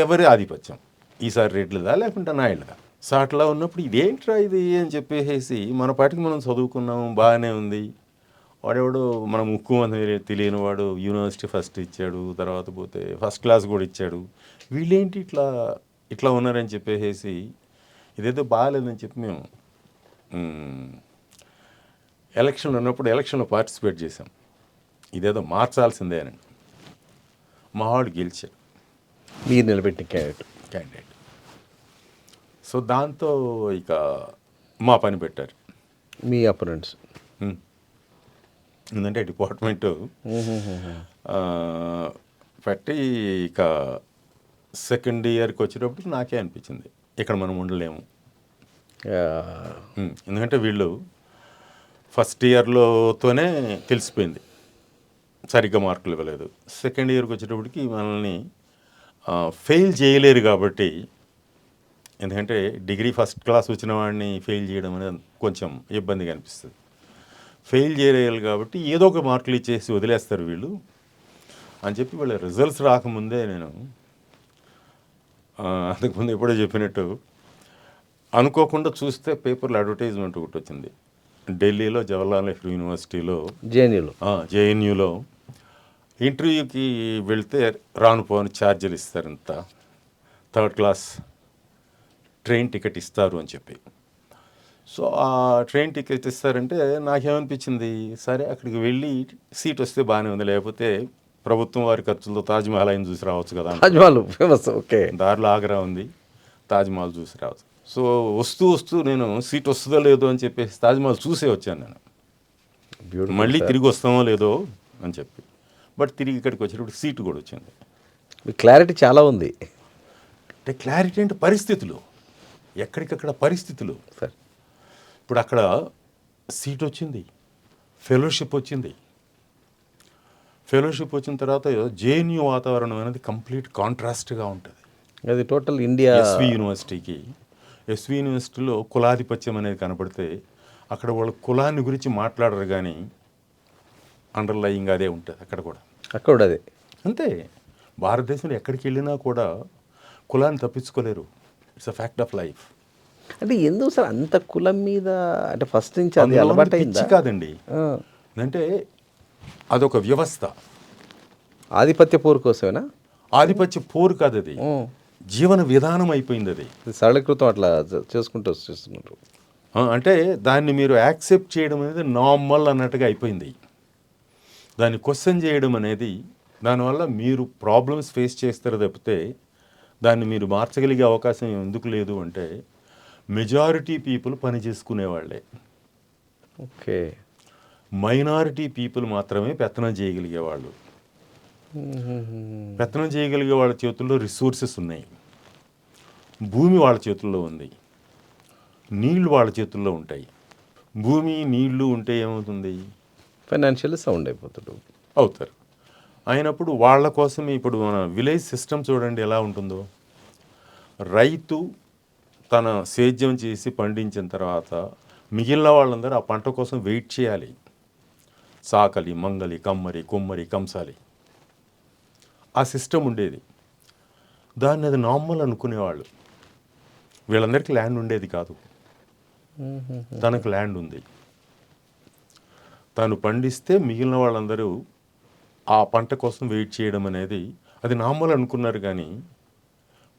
ఎవరి ఆధిపత్యం, ఈసారి రెడ్లదా లేకుంటే నాయుళ్ళదా. సో అట్లా ఉన్నప్పుడు ఇదేంట్రా ఇది అని చెప్పేసి మన పాటికి మనం చదువుకున్నాము, బాగానే ఉంది. వాడెవడో మన ముఖ్యమంత్రి తెలియని వాడు యూనివర్సిటీ ఫస్ట్ ఇచ్చాడు, తర్వాత పోతే ఫస్ట్ క్లాస్ కూడా ఇచ్చాడు, వీళ్ళేంటి ఇట్లా ఉన్నారని చెప్పేసి ఇదేదో బాగాలేదని చెప్పి మేము ఎలక్షన్లు ఉన్నప్పుడు ఎలక్షన్లో పార్టిసిపేట్ చేశాం. ఇదేదో మార్చాల్సిందే అని. మా వాడు గెలిచాడు, మీరు నిలబెట్టిన క్యాండిడేట్. సో దాంతో ఇక మా పని పెట్టారు మీ అపోనెంట్స్. ఎందుకంటే డిపార్ట్మెంట్ పెట్టి ఇక సెకండ్ ఇయర్కి వచ్చేటప్పటికి నాకే అనిపించింది ఇక్కడ మనం ఉండలేము. ఎందుకంటే వీళ్ళు ఫస్ట్ ఇయర్లోతోనే తెలిసిపోయింది సరిగ్గా మార్కులు ఇవ్వలేదు. సెకండ్ ఇయర్కి వచ్చేటప్పటికి మనల్ని ఫెయిల్ చేయలేరు కాబట్టి ఎందుకంటే డిగ్రీ ఫస్ట్ క్లాస్ వచ్చిన వాడిని ఫెయిల్ చేయడం అనేది కొంచెం ఇబ్బందిగా అనిపిస్తుంది. ఫెయిల్ చేయాలి కాబట్టి ఏదో ఒక మార్కులు ఇచ్చేసి వదిలేస్తారు వీళ్ళు అని చెప్పి వీళ్ళ రిజల్ట్స్ రాకముందే నేను అంతకుముందు ఎప్పుడో చెప్పినట్టు అనుకోకుండా చూస్తే పేపర్లో అడ్వర్టైజ్మెంట్ ఒకటి వచ్చింది. ఢిల్లీలో జవహర్లాల్ నెహ్రూ యూనివర్సిటీలో జేఎన్యూలో ఇంటర్వ్యూకి వెళ్తే రాను పోను ఛార్జీలు ఇస్తారంత, థర్డ్ క్లాస్ ట్రైన్ టికెట్ ఇస్తారు అని చెప్పి. సో ఆ ట్రైన్ టికెట్ ఇస్తారంటే నాకేమనిపించింది, సరే అక్కడికి వెళ్ళి సీట్ వస్తే బాగానే ఉంది, లేకపోతే ప్రభుత్వం వారి ఖర్చులతో తాజ్మహల్ అయిన చూసి రావచ్చు కదా. Taj Mahal famous, okay. దారిలో ఆగ్రా ఉంది, తాజ్మహల్ చూసి రావచ్చు. సో వస్తూ నేను సీట్ వస్తుందో లేదో అని చెప్పేసి తాజ్మహల్ చూసే వచ్చాను నేను. మళ్ళీ తిరిగి వస్తామో లేదో అని చెప్పి. బట్ తిరిగి ఇక్కడికి వచ్చేటప్పుడు సీటు కూడా వచ్చింది. మీ క్లారిటీ చాలా ఉంది. అంటే క్లారిటీ అంటే పరిస్థితులు, ఎక్కడికక్కడ పరిస్థితులు. సార్ ఇప్పుడు అక్కడ సీట్ వచ్చింది, ఫెలోషిప్ వచ్చింది. ఫెలోషిప్ వచ్చిన తర్వాత జేఎన్యూ వాతావరణం అనేది కంప్లీట్ కాంట్రాస్ట్గా ఉంటుంది. అది టోటల్ ఇండియా. ఎస్వి యూనివర్సిటీలో కులాధిపత్యం అనేది కనపడితే అక్కడ వాళ్ళ కులాన్ని గురించి మాట్లాడరు, కానీ అండర్లయింగ్ అదే ఉంటుంది అక్కడ కూడా. అక్కడ అదే అంతే. భారతదేశంలో ఎక్కడికి వెళ్ళినా కూడా కులాన్ని తప్పించుకోలేరు. It's a fact of life. అంటే ఎందుకు సార్ అంత కులం మీద, అంటే ఫస్ట్ నుంచి అది అలవాటు అయిందా? కాదండి, అంటే అదొక వ్యవస్థ. ఆధిపత్య పోరు కోసమేనా? ఆధిపత్య పోరు కాదు, అది జీవన విధానం అయిపోయింది. అది సరళీకృతం అట్లా చేసుకుంటూ వచ్చేస్తున్నారు. అంటే దాన్ని మీరు యాక్సెప్ట్ చేయడం అనేది నార్మల్ అన్నట్టుగా అయిపోయింది. దాన్ని క్వశ్చన్ చేయడం అనేది, దానివల్ల మీరు ప్రాబ్లమ్స్ ఫేస్ చేస్తారు తప్పితే దాన్ని మీరు మార్చగలిగే అవకాశం ఎందుకు లేదు అంటే, మెజారిటీ పీపుల్ పని చేసుకునేవాళ్ళే. ఓకే. మైనారిటీ పీపుల్ మాత్రమే పెత్తనం చేయగలిగేవాళ్ళు. పెత్తనం చేయగలిగే వాళ్ళ చేతుల్లో రిసోర్సెస్ ఉన్నాయి, భూమి వాళ్ళ చేతుల్లో ఉంది, నీళ్లు వాళ్ళ చేతుల్లో ఉంటాయి. భూమి నీళ్లు ఉంటే ఏమవుతుంది? ఫైనాన్షియల్ సౌండ్ అవుతారు. అయినప్పుడు వాళ్ళ కోసం ఇప్పుడు మన విలేజ్ సిస్టమ్ చూడండి ఎలా ఉంటుందో. రైతు తన సేద్యం చేసి పండించిన తర్వాత మిగిలిన వాళ్ళందరూ ఆ పంట కోసం వెయిట్ చేయాలి. సాకలి, మంగలి, కమ్మరి, కుమ్మరి, కంసాలి, ఆ సిస్టమ్ ఉండేది. దాన్ని అది నార్మల్ అనుకునేవాళ్ళు. వీళ్ళందరికీ ల్యాండ్ ఉండేది కాదు, తనకు ల్యాండ్ ఉంది, తను పండిస్తే మిగిలిన వాళ్ళందరూ ఆ పంట కోసం వెయిట్ చేయడం అనేది అది నార్మల్ అనుకున్నారు. కానీ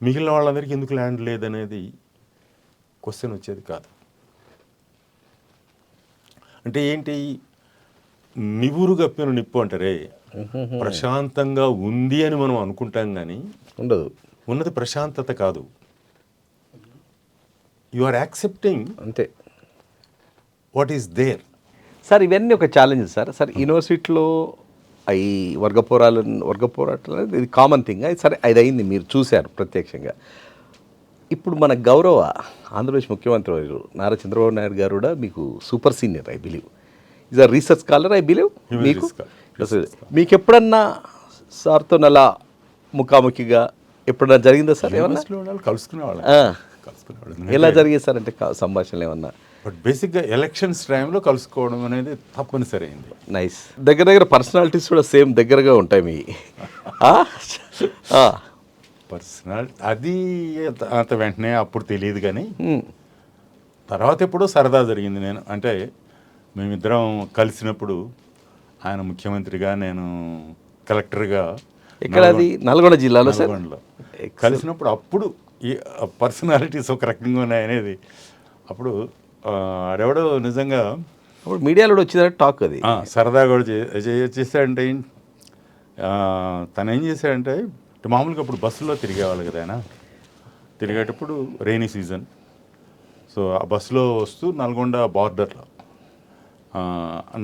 మిగిలిన వాళ్ళందరికీ ఎందుకు ల్యాండ్ లేదనేది క్వశ్చన్ వచ్చేది కాదు. అంటే ఏంటి, నివురు గప్పిన నిప్పు అంటారే, ప్రశాంతంగా ఉంది అని మనం అనుకుంటాం కానీ ఉండదు. ఉన్నది ప్రశాంతత కాదు. యు ఆర్ యాక్సెప్టింగ్ అంతే వాట్ ఈస్ దేర్. సార్ ఇవన్నీ ఒక ఛాలెంజ్ సార్. సార్ యూనివర్సిటీలో ఈ వర్గపోరాటాలు అనేది ఇది కామన్ థింగ్. అది సరే, అది అయింది, మీరు చూశారు ప్రత్యక్షంగా. ఇప్పుడు మన గౌరవ ఆంధ్రప్రదేశ్ ముఖ్యమంత్రి వారు నారా చంద్రబాబు నాయుడు గారు కూడా మీకు super senior, I believe is a research scholar, I believe. మీకు ఎప్పుడన్నా సార్తో అలా ముఖాముఖిగా ఎప్పుడన్నా జరిగిందా సార్? ఏమన్నా కలుసుకునేవాళ్ళు. ఎలా జరిగేది సార్ అంటే సంభాషణలు ఏమన్నా? బట్ బేసిక్గా ఎలక్షన్స్ టైంలో కలుసుకోవడం అనేది తప్పనిసరి అయింది. నైస్. దగ్గర పర్సనాలిటీస్ కూడా సేమ్ దగ్గరగా ఉంటాయి మీ పర్సనాలిటీ. అది అంత వెంటనే అప్పుడు తెలియదు, కానీ తర్వాత ఎప్పుడో సరదా జరిగింది. నేను అంటే మేమిద్దరం కలిసినప్పుడు, ఆయన ముఖ్యమంత్రిగా, నేను కలెక్టర్గా. ఇక్కడ అది నల్గొండ జిల్లాలో సార్ కలిసినప్పుడు అప్పుడు ఈ పర్సనాలిటీస్ ఒక రకంగా ఉన్నాయనేది అప్పుడు ఆడెవడో నిజంగా అప్పుడు మీడియాలో కూడా వచ్చిందంటే టాక్. అది సరదా కూడా చేశాడంటే, తను ఏం చేశాడంటే, మామూలుగా అప్పుడు బస్సులో తిరిగేవాళ్ళు కదా ఆయన. తిరిగేటప్పుడు రెయినీ సీజన్, సో ఆ బస్సులో వస్తూ నల్గొండ బార్డర్లో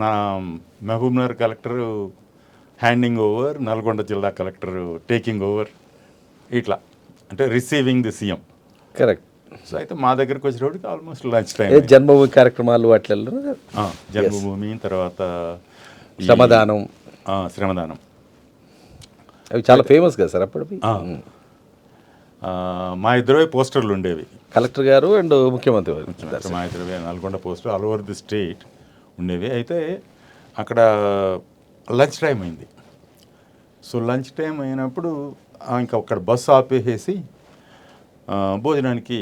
నా Mahabubnagar collector handing over, Nalgonda జిల్లా కలెక్టర్ టేకింగ్ ఓవర్, ఇట్లా అంటే receiving the CM. Correct. So అయితే మా దగ్గరికి వచ్చేటప్పటికి ఆల్మోస్ట్ లంచ్ టైం. జన్మభూమి కార్యక్రమాలు అట్లలో జన్మభూమి, తర్వాత శ్రమదానం అవి చాలా ఫేమస్ కదా సార్ అప్పుడు. మా ఇద్దరు పోస్టర్లు ఉండేవి. కలెక్టర్ గారు అండ్ ముఖ్యమంత్రి గారు. మా ఇద్దరు Nalgonda poster all over the state ఉండేవి. అయితే అక్కడ లంచ్ టైం అయింది. సో లంచ్ టైం అయినప్పుడు ఇంకా అక్కడ బస్సు ఆపేసేసి భోజనానికి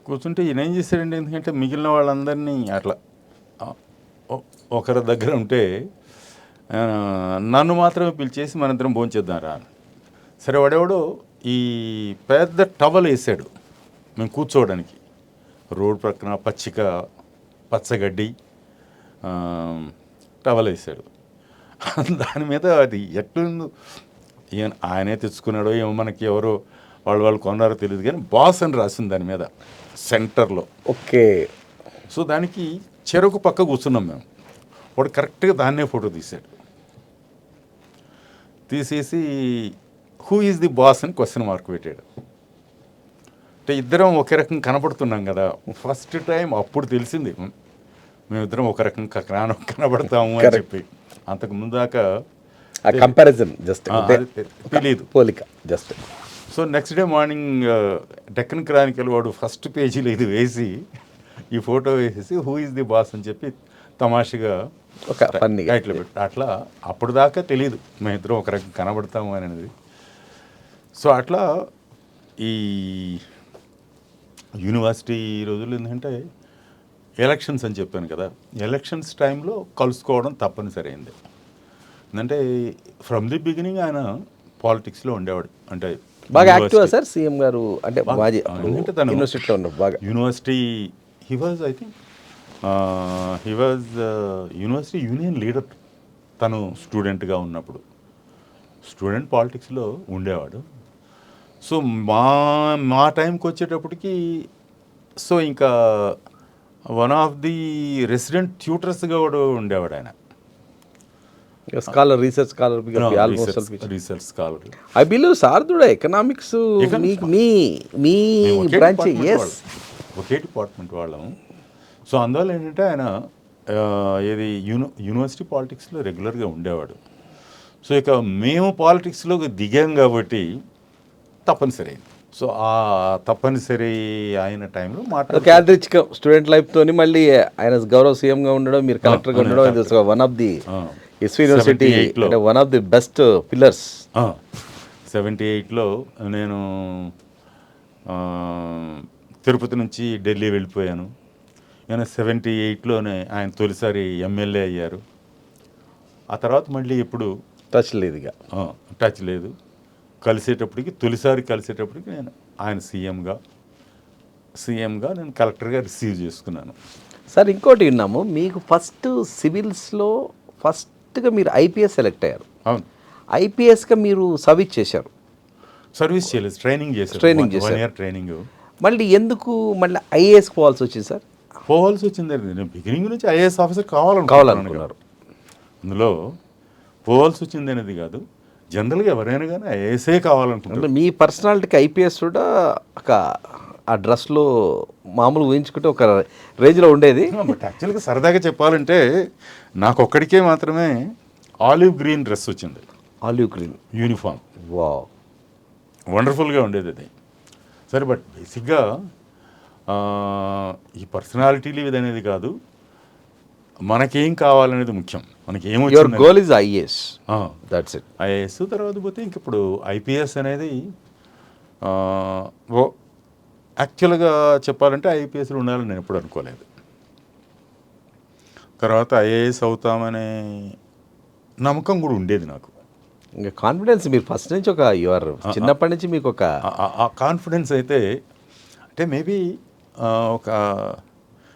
కూర్చుంటే ఈయన ఏం చేశాడండి, ఎందుకంటే మిగిలిన వాళ్ళందరినీ అట్లా ఒకరి దగ్గర ఉంటే నన్ను మాత్రమే పిలిచేసి మనిద్దరం భోంచేద్దాం రా. సరే వాడెవడో ఈ పెద్ద టవల్ వేసాడు మేము కూర్చోవడానికి. రోడ్ ప్రక్కన పచ్చగడ్డి టవల్ వేసాడు. దాని మీద అది ఎట్లుందో ఆయనే తెచ్చుకున్నాడో ఏమో, మనకి ఎవరో వాళ్ళు కొన్నారో తెలియదు, కానీ బాస్ అని రాసింది దాని మీద సెంటర్లో. ఓకే. సో దానికి చెరకు పక్క కూర్చున్నాం మేము. వాడు కరెక్ట్గా దాన్నే ఫోటో తీసేసి హూ ఈజ్ ది బాస్ అని క్వశ్చన్ మార్క్ పెట్టాడు. అంటే ఇద్దరం ఒకే రకం కనపడుతున్నాం కదా. ఫస్ట్ టైం అప్పుడు తెలిసింది మేమిద్దరం ఒక రకం కనబడతాము అని చెప్పి. అంతకు ముందాక కంపారిజన్ జస్ట్ తెలియదు, పోలిక just. So next day morning Deccan Chronicle వాడు ఫస్ట్ పేజీలో ఇది వేసి ఈ ఫోటో వేసేసి హూ ఈజ్ ది బాస్ అని చెప్పి తమాషగా ఒక ఇట్లా పెట్టి అట్లా అప్పుడు దాకా తెలియదు మేమిద్దరం ఒక రకం కనబడతాము అనేది. సో అట్లా ఈ యూనివర్సిటీ రోజులు ఏంటంటే ఎలక్షన్స్ అని చెప్పాను కదా, ఎలక్షన్స్ టైంలో కలుసుకోవడం తప్పనిసరి అయింది. ఎందుకంటే ఫ్రమ్ ది బిగినింగ్ ఆయన పాలిటిక్స్లో ఉండేవాడు. అంటే బాగా యాక్టివ్ సార్ సీఎం గారు, అంటే యూనివర్సిటీలో ఉన్నారు బాగా. University he was I think university union leader తను స్టూడెంట్గా ఉన్నప్పుడు. స్టూడెంట్ పాలిటిక్స్లో ఉండేవాడు. సో మా టైంకి వచ్చేటప్పటికి సో ఇంకా వన్ ఆఫ్ ది రెసిడెంట్ ట్యూటర్స్గా కూడా ఉండేవాడు ఆయన. Scholar, research scholar, research scholar. I believe sir కూడా ఎకనామిక్స్ మీ బ్రాంచ్. ఒకే డిపార్ట్మెంట్ వాళ్ళం. సో అందువల్ల ఏంటంటే ఆయన ఏది యూనివర్సిటీ పాలిటిక్స్లో రెగ్యులర్గా ఉండేవాడు. సో ఇక మేము పాలిటిక్స్లో దిగాం కాబట్టి తప్పనిసరి అయింది. సో ఆ తప్పనిసరి అయిన టైంలో యాదృచ్ఛికం స్టూడెంట్ లైఫ్తోని మళ్ళీ ఆయన గౌరవ సీఎంగా ఉండడం, మీరు కలెక్టర్గా ఉండడం, one of the SV university one of the best pillars. 78లో నేను తిరుపతి నుంచి ఢిల్లీ వెళ్ళిపోయాను. నేను 78లోనే ఆయన తొలిసారి ఎమ్మెల్యే అయ్యారు. ఆ తర్వాత మళ్ళీ ఎప్పుడు టచ్ లేదు, ఇక టచ్ లేదు. తొలిసారి కలిసేటప్పటికి నేను ఆయన సీఎంగా నేను కలెక్టర్గా రిసీవ్ చేసుకున్నాను. సార్ ఇంకోటి విన్నాము, మీకు ఫస్ట్ సివిల్స్లో ఫస్ట్గా మీరు ఐపీఎస్ సెలెక్ట్ అయ్యారు. అవును, ఐపీఎస్గా మీరు సర్వీస్ చేశారు. సర్వీస్ చేయలేదు, ట్రైనింగ్ చేశారు. 1 year ట్రైనింగ్. మళ్ళీ ఎందుకు మళ్ళీ ఐఏఎస్ పోవాల్సి వచ్చింది సార్? పోవాల్సి వచ్చింది, నేను బిగినింగ్ నుంచి ఐఏఎస్ ఆఫీసర్ కావాలనుకున్నారు. అందులో పోవాల్సి వచ్చింది అనేది కాదు, జనరల్గా ఎవరైనా కానీ ఐఏఎస్ఏ కావాలనుకుంటారు. మీ పర్సనాలిటీకి ఐపీఎస్ కూడా ఒక ఆ డ్రెస్లో మామూలు ఊహించుకుంటే ఒక రేంజ్లో ఉండేది. బట్ యాక్చువల్గా సరదాగా చెప్పాలంటే నాకు ఒక్కడికే మాత్రమే ఆలివ్ గ్రీన్ డ్రెస్ వచ్చింది. Olive green uniform. వావ్, వండర్ఫుల్గా ఉండేది అది. సరే, బట్ బేసిక్గా ఈ పర్సనాలిటీలు ఇది అనేది కాదు, మనకేం కావాలనేది ముఖ్యం. మనకి your goal is IAS, that's it. IAS తర్వాత పోతే ఇంక ఇప్పుడు ఐపీఎస్ అనేది యాక్చువల్గా చెప్పాలంటే ఐపీఎస్లో ఉండాలని నేను ఎప్పుడు అనుకోలేదు. తర్వాత ఐఏఎస్ అవుతామనే నమ్మకం కూడా ఉండేది నాకు. ఇంకా కాన్ఫిడెన్స్ మీరు ఫస్ట్ నుంచి ఒక యువర్ చిన్నప్పటి నుంచి మీకు ఒక కాన్ఫిడెన్స్ అయితే, అంటే మేబీ ఒక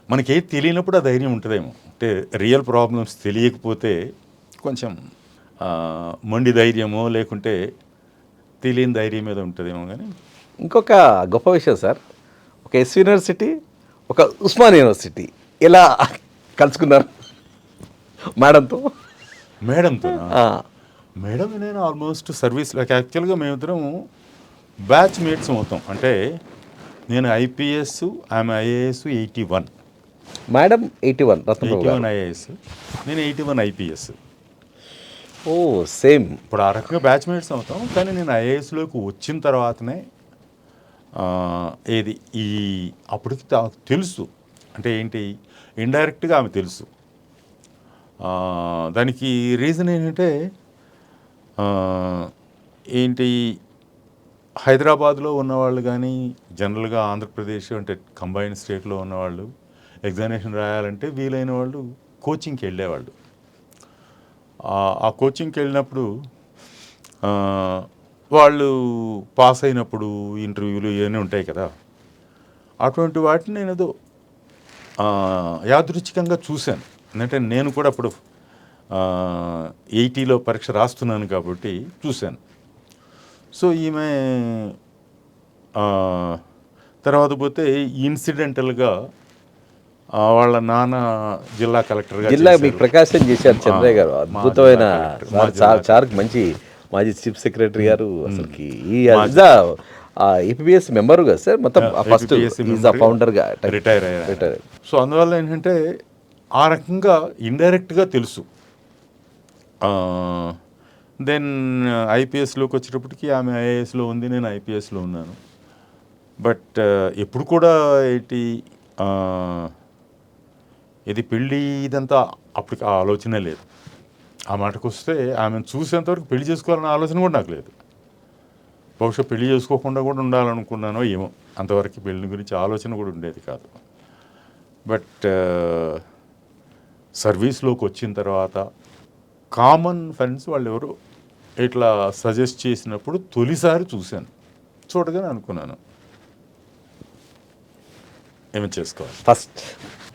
మనకి ఏది తెలియనప్పుడు ఆ ధైర్యం ఉంటుందేమో. అంటే రియల్ ప్రాబ్లమ్స్ తెలియకపోతే కొంచెం మొండి ధైర్యమో లేకుంటే తెలియని ధైర్యం మీద ఉంటుందేమో. కానీ ఇంకొక గొప్ప విషయం సార్, ఒక ఎస్వి యూనివర్సిటీ, ఒక ఉస్మాన్ యూనివర్సిటీ ఎలా కలుసుకున్నారు మేడంతో? మేడం నేను ఆల్మోస్ట్ సర్వీస్లో యాక్చువల్గా మేమిద్దరం బ్యాచ్ మేట్స్ మొత్తం. అంటే నేను ఐపీఎస్, ఆమె ఐఏఎస్ 81, మేడం 81 81 ఐఏఎస్, నేను 81 ఐపీఎస్. ఓ సేమ్. ఇప్పుడు ఆ రకంగా బ్యాచ్మేట్స్ అవుతాం, కానీ నేను ఐఏఎస్లోకి వచ్చిన తర్వాతనే ఏది ఈ అప్పటికి తెలుసు అంటే ఏంటి, ఇండైరెక్ట్గా ఆమె తెలుసు. దానికి రీజన్ ఏంటంటే ఏంటి, హైదరాబాద్లో ఉన్నవాళ్ళు కానీ జనరల్గా ఆంధ్రప్రదేశ్ అంటే కంబైన్డ్ స్టేట్లో ఉన్నవాళ్ళు ఎగ్జామినేషన్ రాయాలంటే వీలైన వాళ్ళు కోచింగ్కి వెళ్ళేవాళ్ళు. ఆ కోచింగ్కి వెళ్ళినప్పుడు వాళ్ళు పాస్ అయినప్పుడు ఇంటర్వ్యూలు ఇవన్నీ ఉంటాయి కదా, అటువంటి వాటిని నేను ఏదో యాదృచ్ఛికంగా చూశాను. ఎందుకంటే నేను కూడా అప్పుడు 80లో పరీక్ష రాస్తున్నాను కాబట్టి చూశాను. సో ఈమె తర్వాత పోతే ఇన్సిడెంటల్గా వాళ్ళ నాన్న జిల్లా కలెక్టర్గా జిల్లా మీకు ప్రకాశం చేశారు చంద్రయ్య గారు, అద్భుతమైన సార్కి మంచి మాజీ చీఫ్ సెక్రటరీ గారు. అసలుకి ఏపీఎస్ మెంబరు కదా సార్, మొత్తం ఫస్ట్ ఫౌండర్గా రిటైర్ అయ్యారు. సో అందువల్ల ఏంటంటే ఆ రకంగా ఇండైరెక్ట్గా తెలుసు. దెన్ ఐపీఎస్లోకి వచ్చేటప్పటికి ఆమె ఐఏఎస్లో ఉంది, నేను ఐపీఎస్లో ఉన్నాను. బట్ ఎప్పుడు కూడా ఏంటి ఇది పెళ్ళి ఇదంతా అప్పటికి ఆ ఆలోచనే లేదు. ఆ మాటకు వస్తే ఆమెను చూసేంతవరకు పెళ్లి చేసుకోవాలన్న ఆలోచన కూడా నాకు లేదు. బహుశా పెళ్లి చేసుకోకుండా కూడా ఉండాలనుకున్నానో ఏమో, అంతవరకు పెళ్లి గురించి ఆలోచన కూడా ఉండేది కాదు. బట్ సర్వీస్లోకి వచ్చిన తర్వాత కామన్ ఫ్రెండ్స్ వాళ్ళు ఎవరు ఇట్లా సజెస్ట్ చేసినప్పుడు తొలిసారి చూశాను. చూడగానే అనుకున్నాను ఏమి చేసుకోవాలి ఫస్ట్.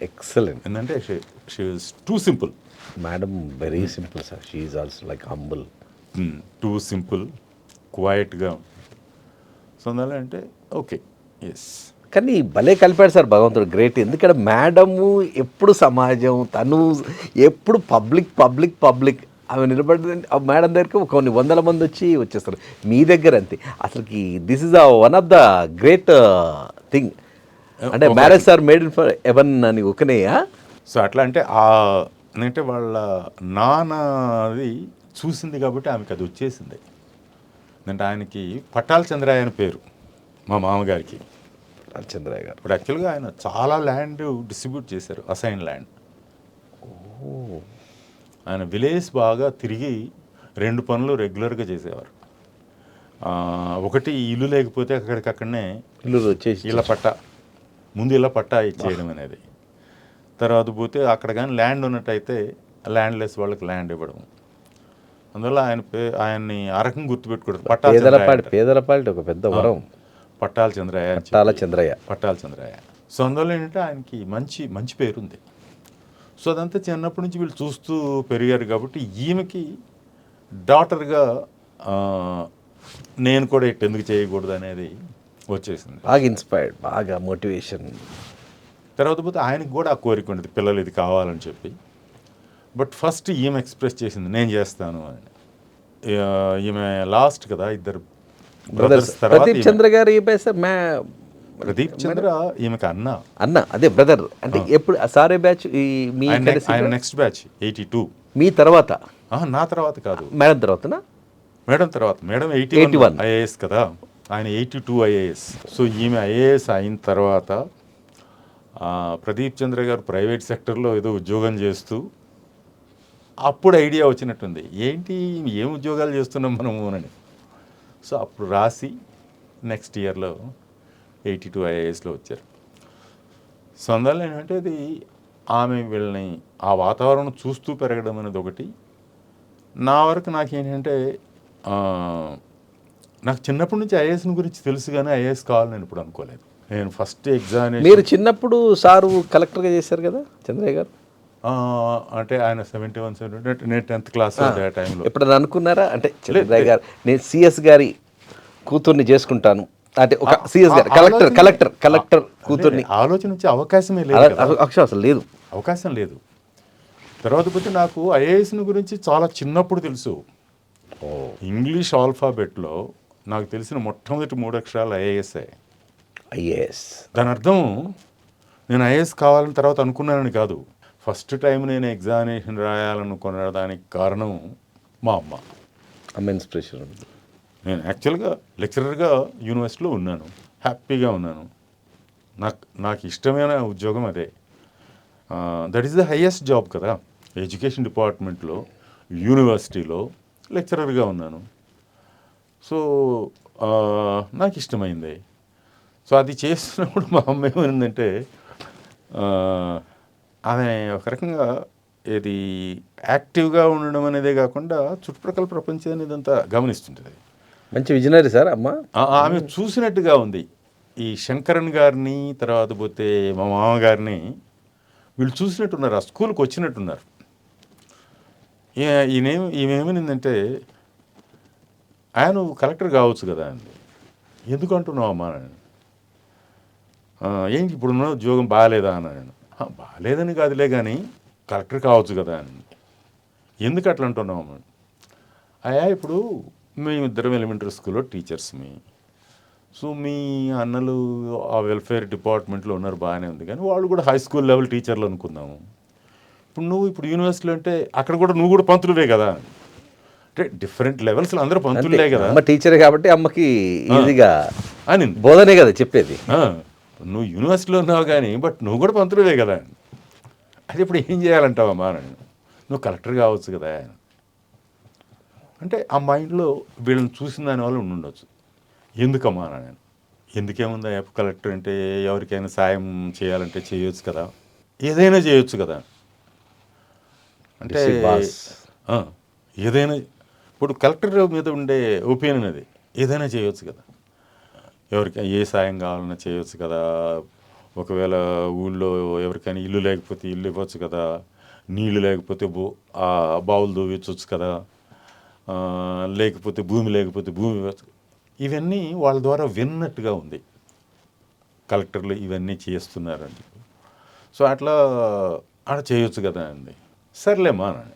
ఎక్సలెంట్. ఏంటంటే she is too simple. Madam very simple sir, she is also like humble. Too simple, క్వైట్గా. సో అందువల్ల అంటే ఓకే, ఎస్. కానీ భలే కలిపాడు సార్ భగవంతుడు, గ్రేట్. ఎందుకంటే మేడము ఎప్పుడు సమాజం, తను ఎప్పుడు పబ్లిక్ పబ్లిక్ పబ్లిక్. ఆమె నిలబడి మేడం దగ్గరికి కొన్ని వందల మంది వచ్చేస్తారు. మీ దగ్గర అంతే. అసలుకి this is one of the great thing. అంటే marriage sir made in for heaven అని ఒకనేయా. సో అట్లా అంటే వాళ్ళ నాన్నది చూసింది కాబట్టి ఆమెకి అది వచ్చేసింది. అంటే ఆయనకి పట్టాల చంద్రయ్య అని పేరు, మా మామగారికి. చంద్రయ్య గారు ఇప్పుడు యాక్చువల్గా ఆయన చాలా ల్యాండ్ డిస్ట్రిబ్యూట్ చేశారు, అసైన్ ల్యాండ్. ఆయన విలేజ్ బాగా తిరిగి 2 పనులు రెగ్యులర్గా చేసేవారు. ఒకటి ఇల్లు లేకపోతే అక్కడికక్కడనే ఇల్లు వచ్చేసి ఇళ్ళ పట్టా, ముందు ఇళ్ళ పట్టా ఇచ్చేయడం అనేది. తర్వాత పోతే అక్కడ కానీ ల్యాండ్ ఉన్నట్టయితే ల్యాండ్లెస్ వాళ్ళకి ల్యాండ్ ఇవ్వడం. అందువల్ల ఆయన్ని ఆ రకంగా గుర్తుపెట్టుకోవడం. పేదలపాటి ఒక పెద్ద వరం. పట్టాల చంద్రయ్య. పట్టాల చంద్రయ్య. సో అందువల్ల ఏంటంటే ఆయనకి మంచి మంచి పేరుంది. సో అదంతా చిన్నప్పటి నుంచి వీళ్ళు చూస్తూ పెరిగారు కాబట్టి ఈమెకి డాటర్గా నేను కూడా ఎందుకు చేయకూడదు అనేది వచ్చేసింది. బాగా ఇన్స్పైర్డ్, బాగా మోటివేషన్. తర్వాత పోతే ఆయనకు కూడా ఆ కోరిక ఉండేది, పిల్లలు ఇది కావాలని చెప్పి. బట్ ఫస్ట్ ఈమె ఎక్స్ప్రెస్ చేసింది నేను చేస్తాను అని. ఈమె లాస్ట్ కదా, ఇద్దరు బ్రదర్స్. ప్రదీప్ చంద్ర గారు ప్రదీప్ చంద్ర ఈమెకి అన్న అదే బ్రదర్. అంటే ఎప్పుడు సారే బ్యాచ్ ఆయన నెక్స్ట్ బ్యాచ్ 82. మీ తర్వాత? నా తర్వాత కాదు, మేడం తర్వాతనా? మేడం తర్వాత. మేడం 81 ఐఏఎస్ కదా, ఆయన 82 ఐఏఎస్. సో ఈమె ఐఏఎస్ అయిన తర్వాత ప్రదీప్ చంద్ర గారు ప్రైవేట్ సెక్టర్లో ఏదో ఉద్యోగం చేస్తూ అప్పుడు ఐడియా వచ్చినట్టుంది, ఏంటి ఏం ఉద్యోగాలు చేస్తున్నాం మనము అని. సో అప్పుడు రాసి నెక్స్ట్ ఇయర్లో 82 ఐఏఎస్లో వచ్చారు. సో అందువల్ల ఏంటంటే అది ఆమె వీళ్ళని ఆ వాతావరణం చూస్తూ పెరగడం అనేది ఒకటి. నా వరకు నాకేంటంటే నాకు చిన్నప్పటి నుంచి ఐఏఎస్ని గురించి తెలుసు, కానీ ఐఏఎస్ కావాలని నేను ఇప్పుడు అనుకోలేదు. నేను ఫస్ట్ ఎగ్జామినేషన్. మీరు చిన్నప్పుడు సారు కలెక్టర్గా చేశారు కదా చంద్రయ్య గారు? అంటే ఆయన 71, 72, నేను 10th క్లాస్ ఆ టైంలో. ఎప్పుడైనా అనుకున్నారా అంటే చంద్రయ్య గారు నేను సిఎస్ గారి కూతుర్ని చేసుకుంటాను అంటే, ఒక సిఎస్ గారు కలెక్టర్ కూతుర్ని? ఆలోచన వచ్చే అవకాశమే లేదు, అసలు లేదు, అవకాశం లేదు. తర్వాత పోతే నాకు ఐఏఎస్ని గురించి చాలా చిన్నప్పుడు తెలుసు. ఇంగ్లీష్ ఆల్ఫాబెట్లో నాకు తెలిసిన మొట్టమొదటి 3 అక్షరాలు ఐఏఎస్ఏ. దాని అర్థం నేను ఐఏఎస్ కావాలని తర్వాత అనుకున్నానని కాదు. ఫస్ట్ టైం నేను ఎగ్జామినేషన్ రాయాలనుకున్న దానికి కారణం మా అమ్మ. అమ్మ ఇన్స్పిరేషన్ ఉంది. నేను యాక్చువల్గా లెక్చరర్గా యూనివర్సిటీలో ఉన్నాను, హ్యాపీగా ఉన్నాను. నాకు ఇష్టమైన ఉద్యోగం అదే. That is the highest job కదా, ఎడ్యుకేషన్ డిపార్ట్మెంట్లో యూనివర్సిటీలో లెక్చరర్గా ఉన్నాను. సో నాకు ఇష్టమైంది. సో అది చేస్తున్నప్పుడు మా అమ్మ ఏమైందంటే, ఆమె ఒక రకంగా ఇది యాక్టివ్గా ఉండడం అనేదే కాకుండా చుట్టుప్రక్కల ప్రపంచాన్ని ఇదంతా గమనిస్తుంటుంది. మంచి విజనరీ సార్ అమ్మ. ఆమె చూసినట్టుగా ఉంది. ఈ శంకరన్ గారిని, తర్వాత పోతే మా మామగారిని వీళ్ళు చూసినట్టున్నారు, ఆ స్కూల్కి వచ్చినట్టున్నారు. ఈమెమనిందంటే, నువ్వు కలెక్టర్ కావచ్చు కదా అండి, ఎందుకు అంటున్నావు అమ్మా అని. ఏంటి ఇప్పుడున్న ఉద్యోగం బాగాలేదా అన్నాను. బాగాలేదని కాదులే కానీ కలెక్టర్ కావచ్చు కదా అని. ఎందుకు అట్లా అంటున్నావు అమ్మ? ఇప్పుడు మేమిద్దరం ఎలిమెంటరీ స్కూల్లో టీచర్స్మి. సో మీ అన్నలు ఆ వెల్ఫేర్ డిపార్ట్మెంట్లో ఉన్నారు, బాగానే ఉంది, కానీ వాళ్ళు కూడా హై స్కూల్ లెవెల్ టీచర్లు అనుకుందాము. ఇప్పుడు యూనివర్సిటీలో అంటే అక్కడ కూడా నువ్వు కూడా పంతులువే కదా అంటే డిఫరెంట్ లెవెల్స్లో అందరూ పంతులే కదా. అమ్మ టీచరే కాబట్టి అమ్మకి ఈజీగా అని బోధనే కదా చెప్పేది. నువ్వు యూనివర్సిటీలో ఉన్నావు కానీ బట్ నువ్వు కూడా పంతులువే కదా. అది ఇప్పుడు ఏం చేయాలంటావమ్మా అని. నువ్వు కలెక్టర్ కావచ్చు కదా అంటే ఆ మైండ్లో వీళ్ళని చూసిన దానివల్ల ఉండొచ్చు. ఎందుకమ్మా నేను, ఎందుకేముందా కలెక్టర్ అంటే ఎవరికైనా సాయం చేయాలంటే చేయొచ్చు కదా, ఏదైనా చేయొచ్చు కదా. అంటే ఏదైనా ఇప్పుడు కలెక్టర్ మీద ఉండే ఒపీనియన్ అది, ఏదైనా చేయొచ్చు కదా, ఎవరికైనా ఏ సాయం కావాలన్నా చేయొచ్చు కదా. ఒకవేళ ఊళ్ళో ఎవరికైనా ఇల్లు లేకపోతే ఇల్లు ఇవ్వచ్చు కదా, నీళ్ళు లేకపోతే బావులు దూవించవచ్చు కదా, లేకపోతే భూమి లేకపోతే భూమి ఇవ్వచ్చు. ఇవన్నీ వాళ్ళ ద్వారా విన్నట్టుగా ఉంది, కలెక్టర్లు ఇవన్నీ చేస్తున్నారండి. సో అట్లా చేయొచ్చు కదా అండి. సర్లేమ్మా అని.